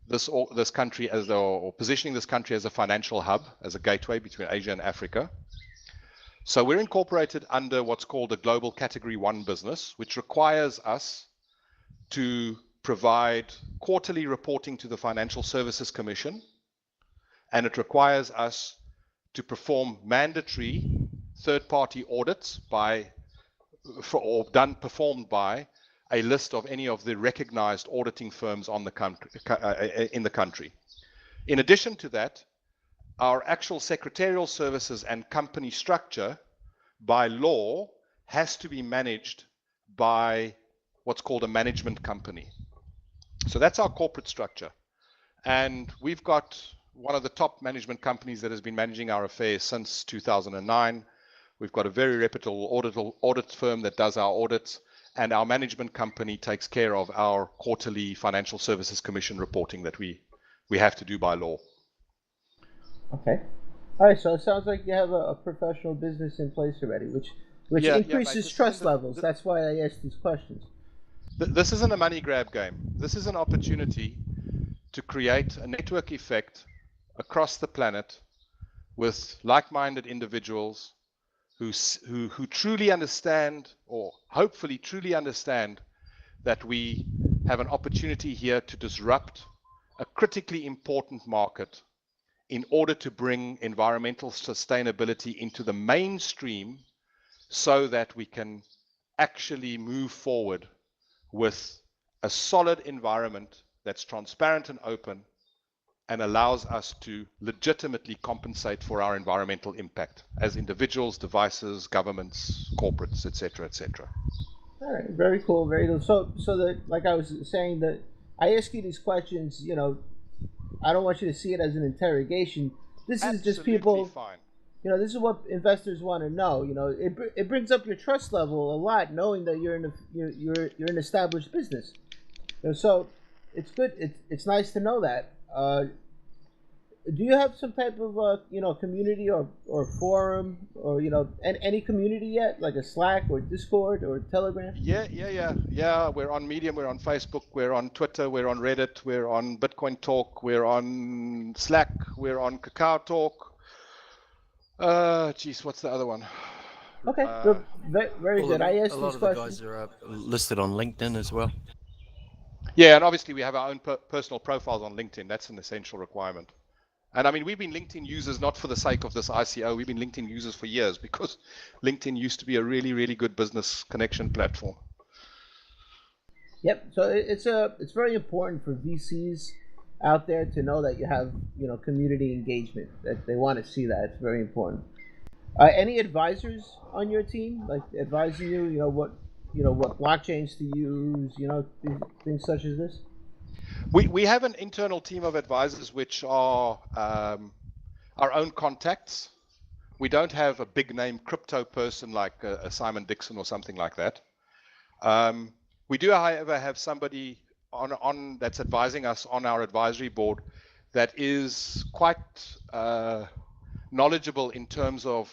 this country or positioning this country as a financial hub, as a gateway between Asia and Africa. So we're incorporated under what's called a global category 1 business, which requires us to provide quarterly reporting to the Financial Services Commission, and it requires us to perform mandatory third-party audits performed by a list of any of the recognized auditing firms on the country, in the country. In addition to that, our actual secretarial services and company structure by law has to be managed by what's called a management company. So that's our corporate structure. And we've got one of the top management companies that has been managing our affairs since 2009. We've got a very reputable audit firm that does our audits, and our management company takes care of our quarterly Financial Services Commission reporting that we have to do by law. Okay. All right, so it sounds like you have a professional business in place already, which increases trust levels. That's why I asked these questions. This isn't a money grab game. This is an opportunity to create a network effect across the planet with like-minded individuals who truly understand, or hopefully truly understand, that we have an opportunity here to disrupt a critically important market in order to bring environmental sustainability into the mainstream so that we can actually move forward with a solid environment that's transparent and open and allows us to legitimately compensate for our environmental impact as individuals, devices, governments, corporates, etc., etc. All right, very cool, very cool. So that, like I was saying, that I ask you these questions, I don't want you to see it as an interrogation. This is just people. Fine. This is what investors want to know. It brings up your trust level a lot, knowing that you're an established business. So it's good. It's nice to know that. Do you have some type of community or forum or any community yet, like a Slack or Discord or Telegram? Yeah. We're on Medium, we're on Facebook, we're on Twitter, we're on Reddit, we're on Bitcoin Talk, we're on Slack, we're on Kakao Talk. What's the other one? Okay, very good. I asked these questions. A lot of the guys are listed on LinkedIn as well. Yeah, and obviously we have our own personal profiles on LinkedIn. That's an essential requirement. And I mean, we've been LinkedIn users not for the sake of this ICO. We've been LinkedIn users for years because LinkedIn used to be a really, really good business connection platform. Yep. So it's very important for VCs out there to know that you have community engagement. That they want to see that. It's very important. Any advisors on your team, like advising you? What blockchains to use? Things such as this. We have an internal team of advisors which are our own contacts. We don't have a big name crypto person like a Simon Dixon or something like that. We do, however, have somebody on that's advising us on our advisory board that is quite knowledgeable in terms of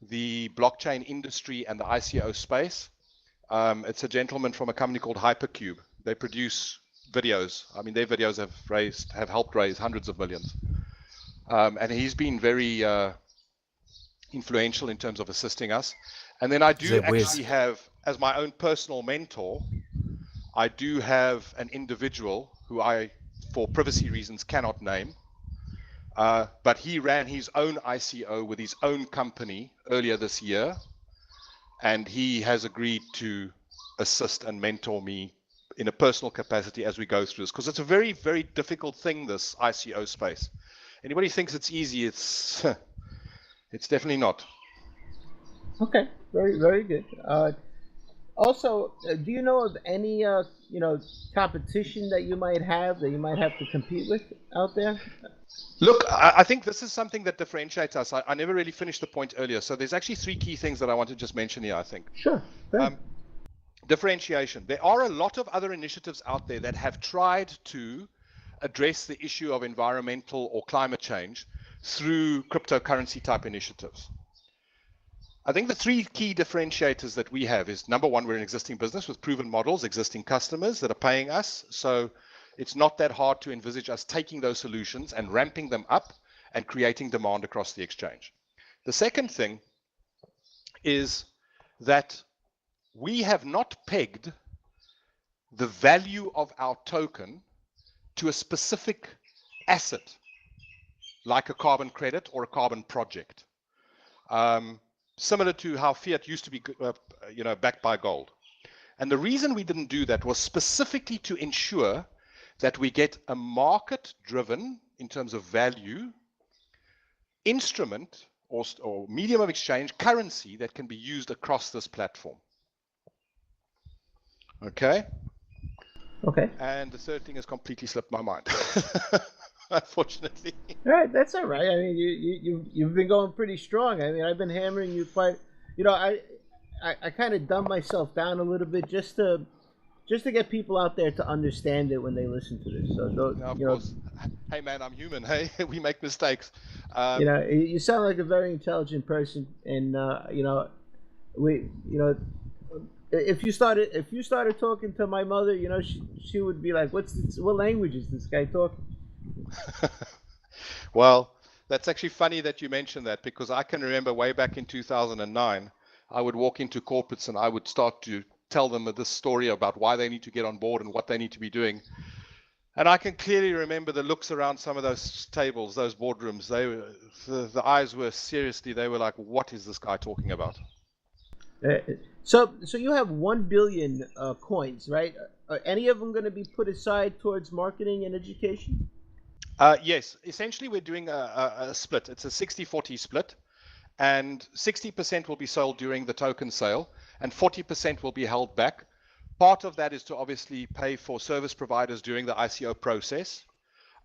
the blockchain industry and the ICO space. It's a gentleman from a company called Hypercube. They produce videos. I mean, their videos have helped raise hundreds of millions. And he's been very influential in terms of assisting us. And then I do actually have, as my own personal mentor, I do have an individual who I, for privacy reasons, cannot name. But he ran his own ICO with his own company earlier this year. And he has agreed to assist and mentor me in a personal capacity as we go through this, because it's a very, very difficult thing, this ICO space. Anybody thinks it's easy, it's definitely not. Okay, very, very good. Also, do you know of any competition that you might have to compete with out there? Look, I think this is something that differentiates us. I never really finished the point earlier, so there's actually three key things that I want to just mention here, I think. Sure. Differentiation. There are a lot of other initiatives out there that have tried to address the issue of environmental or climate change through cryptocurrency type initiatives. I think the three key differentiators that we have is, number one, we're an existing business with proven models, existing customers that are paying us. So it's not that hard to envisage us taking those solutions and ramping them up and creating demand across the exchange. The second thing is that we have not pegged the value of our token to a specific asset. like a carbon credit or a carbon project, similar to how fiat used to be, backed by gold. And the reason we didn't do that was specifically to ensure that we get a market-driven, in terms of value, instrument or medium of exchange, currency that can be used across this platform. Okay? Okay. And the third thing has completely slipped my mind, unfortunately. All right, that's all right. I mean, you've been going pretty strong. I mean, I've been hammering you quite. I kind of dumbed myself down a little bit just to get people out there to understand it when they listen to this. So, Of course. Hey man, I'm human. Hey, we make mistakes. You sound like a very intelligent person, and if you started talking to my mother, she would be like, what language is this guy talking? Well, that's actually funny that you mentioned that, because I can remember way back in 2009, I would walk into corporates and I would start to tell them this story about why they need to get on board and what they need to be doing. And I can clearly remember the looks around some of those tables, those boardrooms. The eyes were seriously, they were like, what is this guy talking about? So you have 1 billion coins, right? Are any of them going to be put aside towards marketing and education? Yes, essentially we're doing a split. It's a 60-40 split, and 60% will be sold during the token sale, and 40% will be held back. Part of that is to obviously pay for service providers during the ICO process,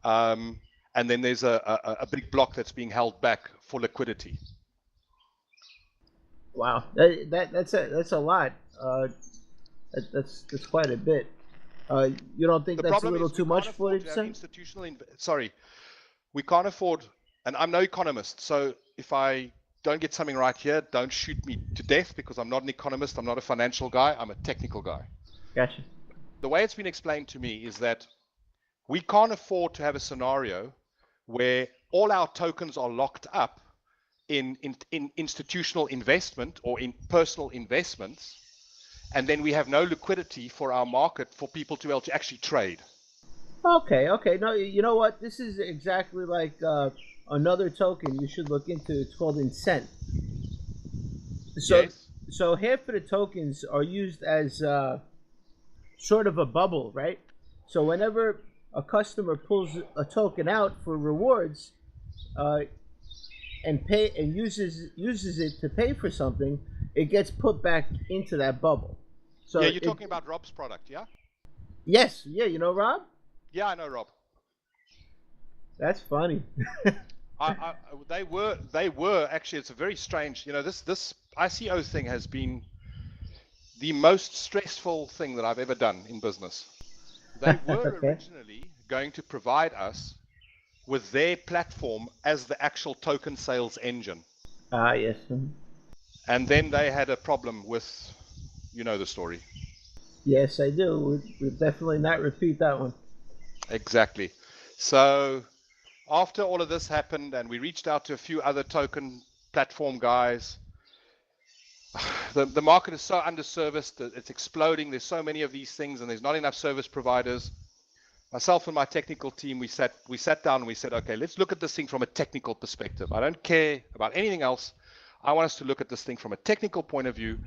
and then there's a big block that's being held back for liquidity. Wow, that's a lot. That's quite a bit. You don't think that's a little too much for it? We can't afford, and I'm no economist, so if I don't get something right here, don't shoot me to death, because I'm not an economist, I'm not a financial guy, I'm a technical guy. Gotcha. The way it's been explained to me is that we can't afford to have a scenario where all our tokens are locked up in institutional investment or in personal investments, and then we have no liquidity for our market for people to be able to actually trade. Okay. No, you know what? This is exactly like another token you should look into. It's called Incent. So half of the tokens are used as sort of a bubble, right? So whenever a customer pulls a token out for rewards, and uses it to pay for something, it gets put back into that bubble. So yeah, you're talking about Rob's product, yeah? Yes, yeah, you know Rob? Yeah, I know Rob. That's funny. They were actually. It's a very strange. This ICO thing has been the most stressful thing that I've ever done in business. They were originally going to provide us with their platform as the actual token sales engine. Yes. And then they had a problem with, the story. Yes, I do. We'll definitely not repeat that one. Exactly. So after all of this happened, and we reached out to a few other token platform guys, the market is so underserviced that it's exploding. There's so many of these things, and there's not enough service providers. Myself and my technical team, we sat down and we said, okay, let's look at this thing from a technical perspective. I don't care about anything else. I want us to look at this thing from a technical point of view.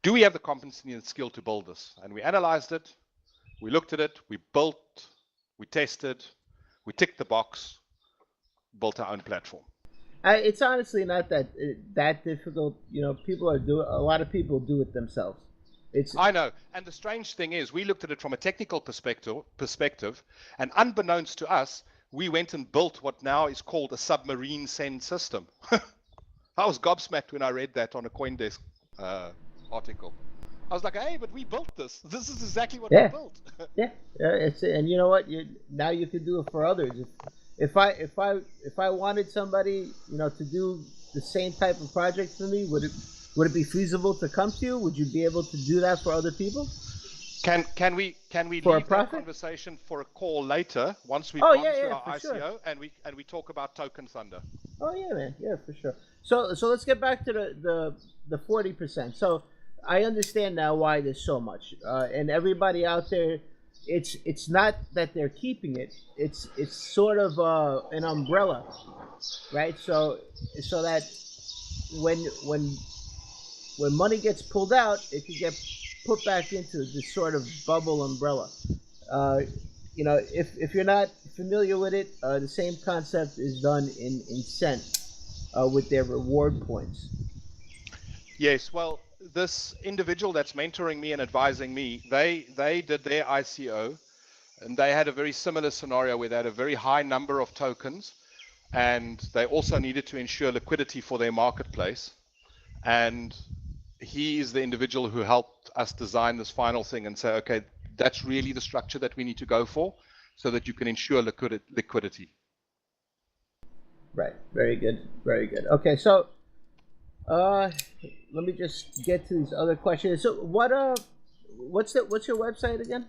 Do we have the competency and skill to build this? And we analyzed it. We looked at it. We built. We tested. We ticked the box. Built our own platform. It's honestly not that difficult. A lot of people do it themselves. I know, and the strange thing is, we looked at it from a technical perspective, and unbeknownst to us, we went and built what now is called a submarine send system. I was gobsmacked when I read that on a CoinDesk article. I was like, hey, but we built this. This is exactly what we built. And you know what? Now you can do it for others. If I wanted somebody, to do the same type of project for me, would it be feasible to come to you? Would you be able to do that for other people? Can we leave that conversation for a call later once we've gone through our ICO, sure. and we talk about Token Thunder? Oh yeah, man, yeah, for sure. So let's get back to the 40%. So I understand now why there's so much, and everybody out there, it's not that they're keeping it. It's sort of an umbrella, right? So that when when when money gets pulled out, it can get put back into this sort of bubble umbrella. Uh, if you're not familiar with it, the same concept is done in Cent with their reward points. Yes, well, this individual that's mentoring me and advising me, they did their ICO, and they had a very similar scenario where they had a very high number of tokens, and they also needed to ensure liquidity for their marketplace. And he is the individual who helped us design this final thing and say, okay, that's really the structure that we need to go for so that you can ensure liquidity. Right. Very good. Very good. Okay, so let me just get to these other questions. So what's your website again?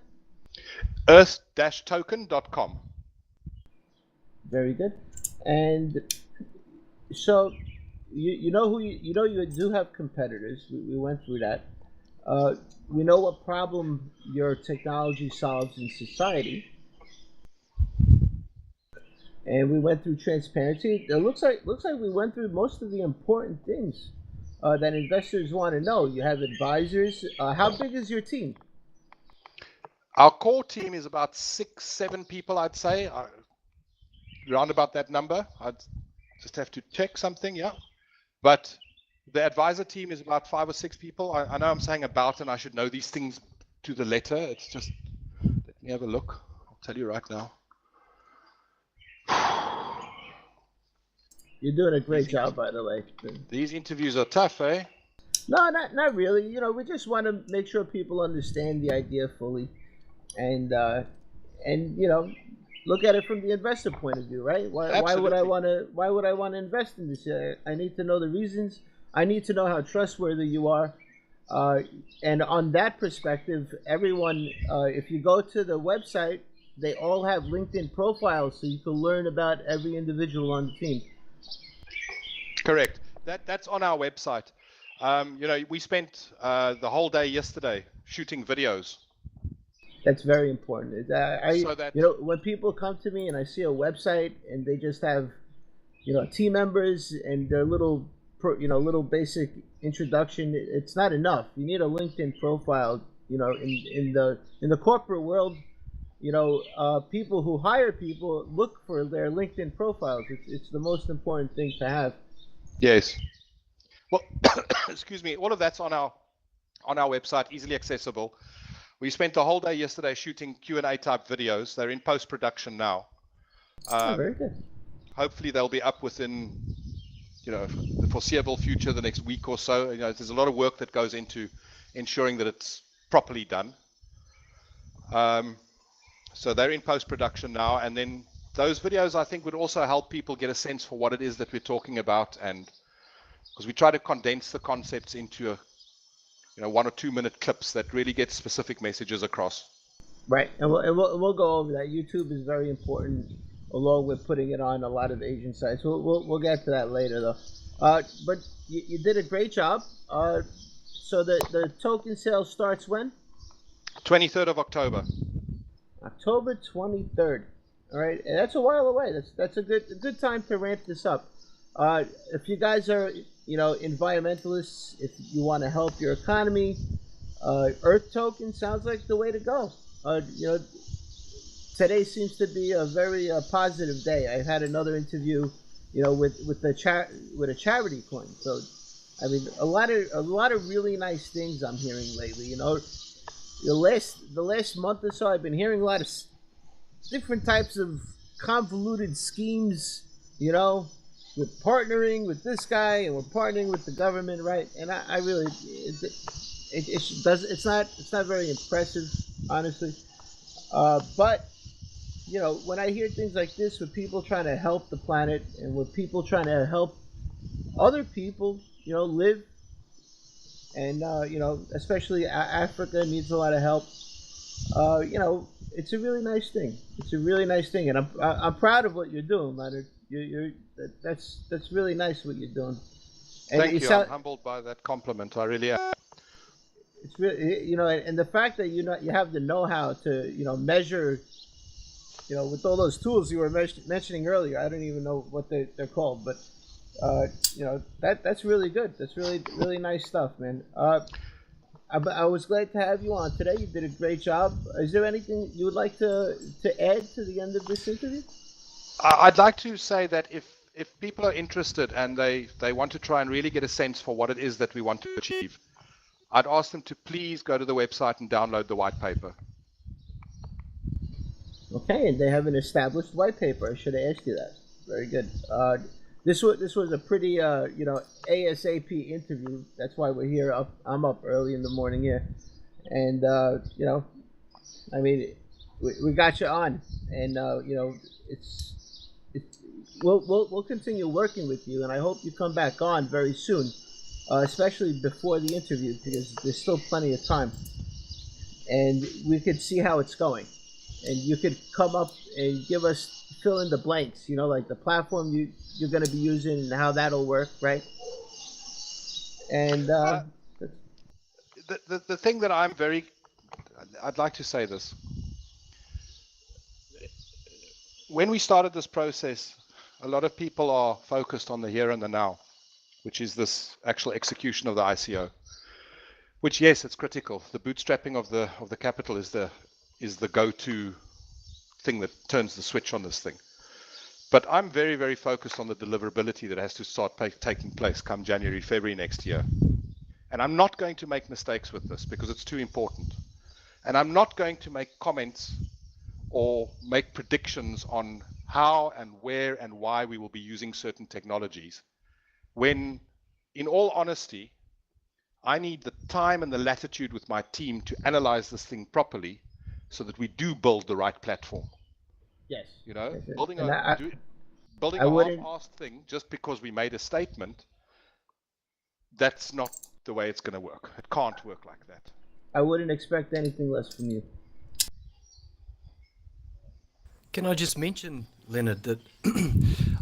Earth-token.com. Very good. And so you know who you do have competitors. We went through that. We know what problem your technology solves in society, and we went through transparency. It looks like we went through most of the important things that investors want to know. You have advisors. How big is your team? Our core team is about 6-7 people, I'd say, around about that number. I'd just have to check something, yeah. But the advisor team is about 5 or 6 people. I know I'm saying about, and I should know these things to the letter. It's just, let me have a look. I'll tell you right now. You're doing a great job, by the way. These interviews are tough, eh? No, not really. We just want to make sure people understand the idea fully, and look at it from the investor point of view, right? Why would I want to invest in this? I need to know the reasons. I need to know how trustworthy you are. And on that perspective, everyone, if you go to the website, they all have LinkedIn profiles, so you can learn about every individual on the team. Correct. That's on our website. We spent the whole day yesterday shooting videos. That's very important. When people come to me and I see a website and they just have, team members and their little basic introduction, it's not enough. You need a LinkedIn profile. In the corporate world, people who hire people look for their LinkedIn profiles. It's the most important thing to have. Yes. Well, excuse me. All of that's on our website, easily accessible. We spent the whole day yesterday shooting Q&A type videos. They're in post-production now. Very good. Hopefully they'll be up within, the foreseeable future, the next week or so. There's a lot of work that goes into ensuring that it's properly done. So they're in post-production now, and then those videos I think would also help people get a sense for what it is that we're talking about, and because we try to condense the concepts into 1 or 2 minute clips that really get specific messages across. Right, and we'll go over that. YouTube is very important, along with putting it on a lot of Asian sites. We'll get to that later, though. But you did a great job. So the token sale starts when? 23rd of October. October 23rd. All right, and that's a while away. That's a good time to ramp this up. If you guys are environmentalists, if you want to help your economy, Earth token sounds like the way to go. Today seems to be a very positive day. I had another interview, with a charity coin. So, I mean, a lot of really nice things I'm hearing lately. The last month or so, I've been hearing a lot of different types of convoluted schemes. We're partnering with this guy and we're partnering with the government, right? And I really, it's not very impressive, honestly. But when I hear things like this, with people trying to help the planet and with people trying to help other people, live, and especially Africa needs a lot of help. It's a really nice thing. It's a really nice thing, and I'm proud of what you're doing, Leonard. That's really nice what you're doing. And Thank you. I'm humbled by that compliment. I really am. it's really, and the fact that you have the know-how to measure, with all those tools you were mentioning earlier. I don't even know what they're called, but that's really good. That's really nice stuff, man. I was glad to have you on today. You did a great job. Is there anything you would like to add to the end of this interview? I'd like to say that if people are interested and they want to try and really get a sense for what it is that we want to achieve, I'd ask them to please go to the website and download the white paper. Okay, and they have an established white paper. I should have asked you that. Very good. This was a pretty ASAP interview. That's why we're here. I'm up early in the morning here, and I mean, we got you on, and we'll continue working with you, and I hope you come back on very soon, especially before the interview, because there's still plenty of time, and we could see how it's going, and you could come up and fill in the blanks, like the platform you're going to be using and how that'll work, right? And the thing that I'd like to say this. When we started this process, a lot of people are focused on the here and the now, which is this actual execution of the ICO. Which, yes, it's critical. The bootstrapping of the capital is the go-to thing that turns the switch on this thing. But I'm very, very focused on the deliverability that has to start taking place come January, February next year. And I'm not going to make mistakes with this because it's too important. And I'm not going to make comments or make predictions on how and where and why we will be using certain technologies, when, in all honesty, I need the time and the latitude with my team to analyze this thing properly so that we do build the right platform. yes, Building and a half-assed thing just because we made a statement, that's not the way it's going to work. It can't work like that. I wouldn't expect anything less from you. Can I just mention, Leonard, that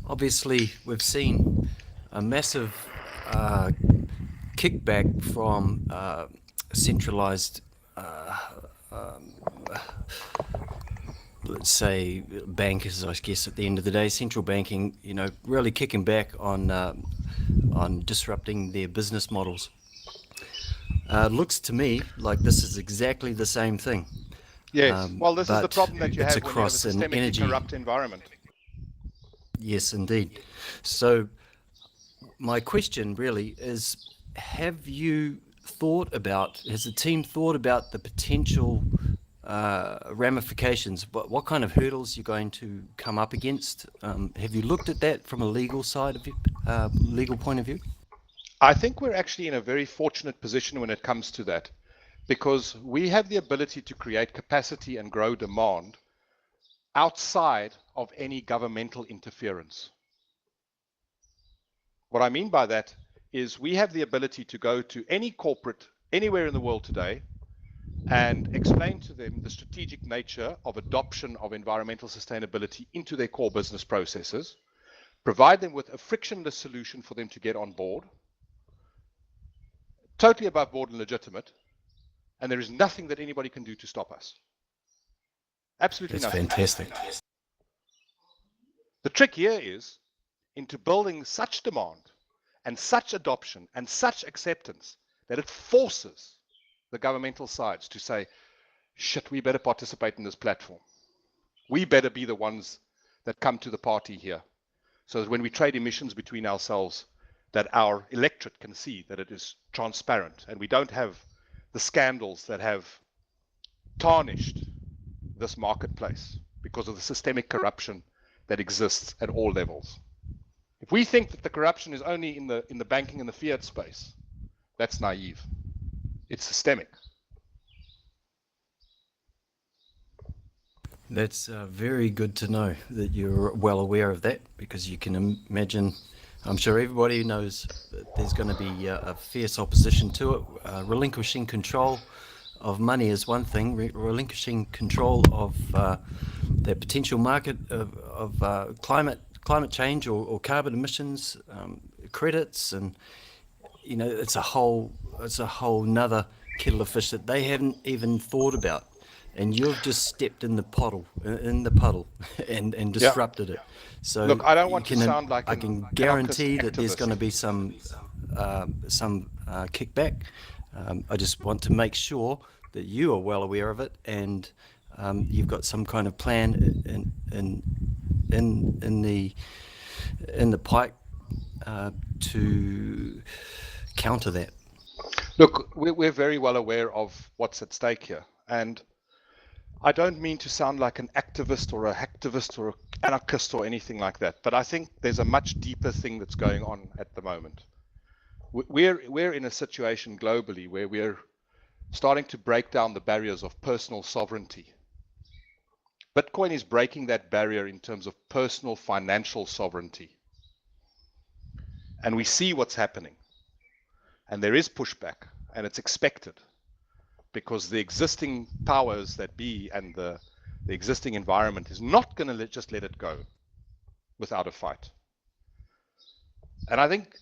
obviously we've seen a massive kickback from centralized, let's say, bankers, I guess, at the end of the day, central banking, really kicking back on disrupting their business models. Looks to me like this is exactly the same thing. Yes, well, this is the problem that you have when you have a systemically corrupt environment. Yes, indeed. So my question really is, has the team thought about the potential ramifications? What kind of hurdles you're going to come up against? Have you looked at that from a legal point of view? I think we're actually in a very fortunate position when it comes to that, because we have the ability to create capacity and grow demand outside of any governmental interference. What I mean by that is we have the ability to go to any corporate anywhere in the world today and explain to them the strategic nature of adoption of environmental sustainability into their core business processes, provide them with a frictionless solution for them to get on board, totally above board and legitimate, and there is nothing that anybody can do to stop us. Absolutely nothing. That's fantastic. The trick here is into building such demand and such adoption and such acceptance that it forces the governmental sides to say, shit, we better participate in this platform. We better be the ones that come to the party here, so that when we trade emissions between ourselves, that our electorate can see that it is transparent and we don't have the scandals that have tarnished this marketplace because of the systemic corruption that exists at all levels. If we think that the corruption is only in the banking and the fiat space, that's naive. It's systemic. That's very good to know that you're well aware of that, because you can imagine, I'm sure everybody knows that there's going to be a fierce opposition to it. Relinquishing control of money is one thing, relinquishing control of the potential market of climate change or carbon emissions, credits, and it's a whole nother kettle of fish that they haven't even thought about, and you've just stepped in the puddle, and disrupted it. So Look, I don't want to sound like I an can guarantee anarchist that there's activist. going to be some kickback. I just want to make sure that you are well aware of it, and you've got some kind of plan in the pipe to counter that. Look, we're very well aware of what's at stake here. And I don't mean to sound like an activist or a hacktivist or an anarchist or anything like that, but I think there's a much deeper thing that's going on at the moment. We're in a situation globally where we're starting to break down the barriers of personal sovereignty. Bitcoin is breaking that barrier in terms of personal financial sovereignty. And we see what's happening. And there is pushback, and it's expected, because the existing powers that be and the existing environment is not going to just let it go without a fight. And I think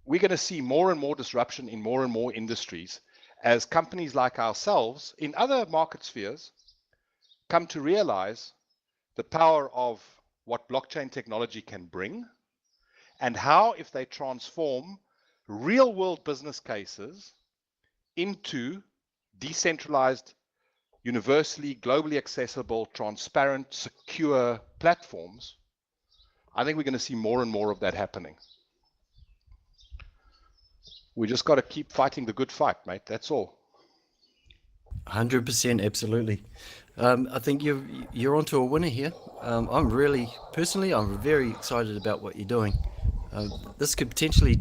we're going to see more and more disruption in more and more industries as companies like ourselves in other market spheres come to realize the power of what blockchain technology can bring, and how, if they transform real world business cases into decentralized, universally, globally accessible, transparent, secure platforms, I think we're going to see more and more of that happening. We just got to keep fighting the good fight, mate. That's all. 100%, absolutely. I think you're onto a winner here. I'm very excited about what you're doing. This could potentially,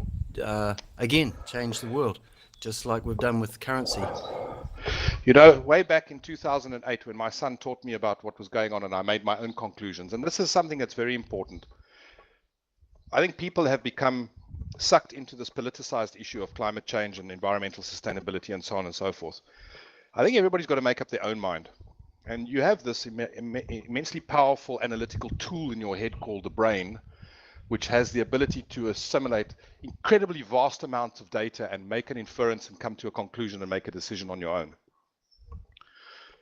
again, change the world, just like we've done with currency. You know, way back in 2008, when my son taught me about what was going on, and I made my own conclusions, and this is something that's very important. I think people have become sucked into this politicized issue of climate change and environmental sustainability and so on and so forth. I think everybody's got to make up their own mind. And you have this immensely powerful analytical tool in your head called the brain, which has the ability to assimilate incredibly vast amounts of data and make an inference and come to a conclusion and make a decision on your own.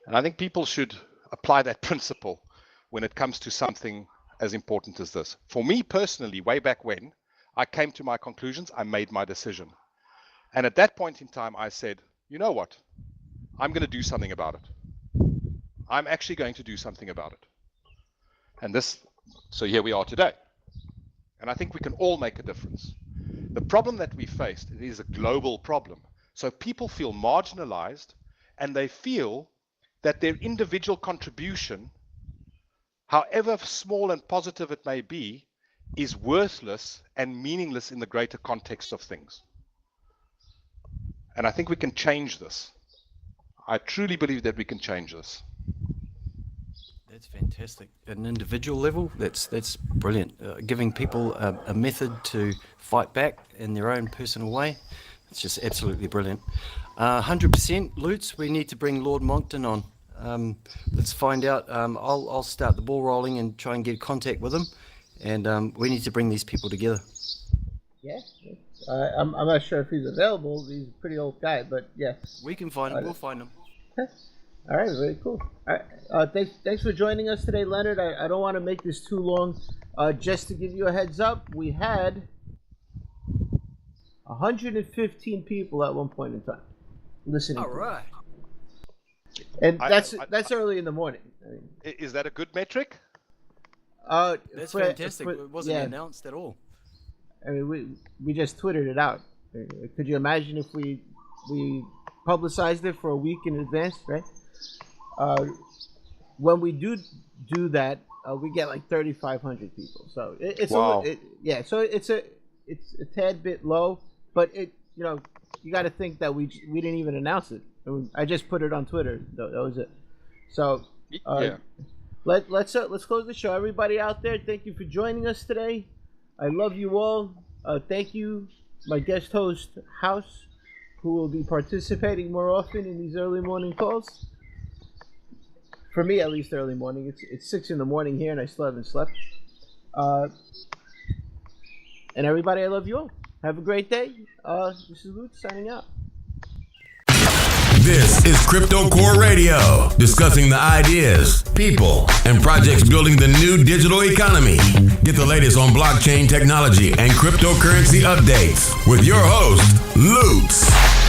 And I think people should apply that principle when it comes to something as important as this. For me personally, way back when, I came to my conclusions, I made my decision. And at that point in time, I said, you know what? I'm going to do something about it. I'm actually going to do something about it. And so here we are today. And I think we can all make a difference. The problem that we faced, it is a global problem. So people feel marginalized, and they feel that their individual contribution, however small and positive it may be, is worthless and meaningless in the greater context of things. And I think we can change this. I truly believe that we can change this. That's fantastic. At an individual level, that's brilliant. Giving people a method to fight back in their own personal way, it's just absolutely brilliant. 100%, Lutz, we need to bring Lord Monckton on. Let's find out. I'll start the ball rolling and try and get contact with him, and we need to bring these people together. Yeah, I'm not sure if he's available. He's a pretty old guy, but yeah. We can find him. We'll find him. All right, very cool. All right, thanks for joining us today, Leonard. I don't want to make this too long. Just to give you a heads up, we had 115 people at one point in time listening. All right. And that's early in the morning. I mean, is that a good metric? That's fantastic. It wasn't announced at all. I mean, we just Twittered it out. Could you imagine if we publicized it for a week in advance, right? When we do that, we get like 3,500 people. So it's wow. So it's a tad bit low, but you got to think that we didn't even announce it. I just put it on Twitter. That was it. So let's close the show. Everybody out there, thank you for joining us today. I love you all. Thank you, my guest host, House, who will be participating more often in these early morning calls. For me, at least early morning. It's 6 in the morning here, and I still haven't slept. And everybody, I love you all. Have a great day. This is Luke signing out. This is Crypto Core Radio, discussing the ideas, people, and projects building the new digital economy. Get the latest on blockchain technology and cryptocurrency updates with your host, Lutz.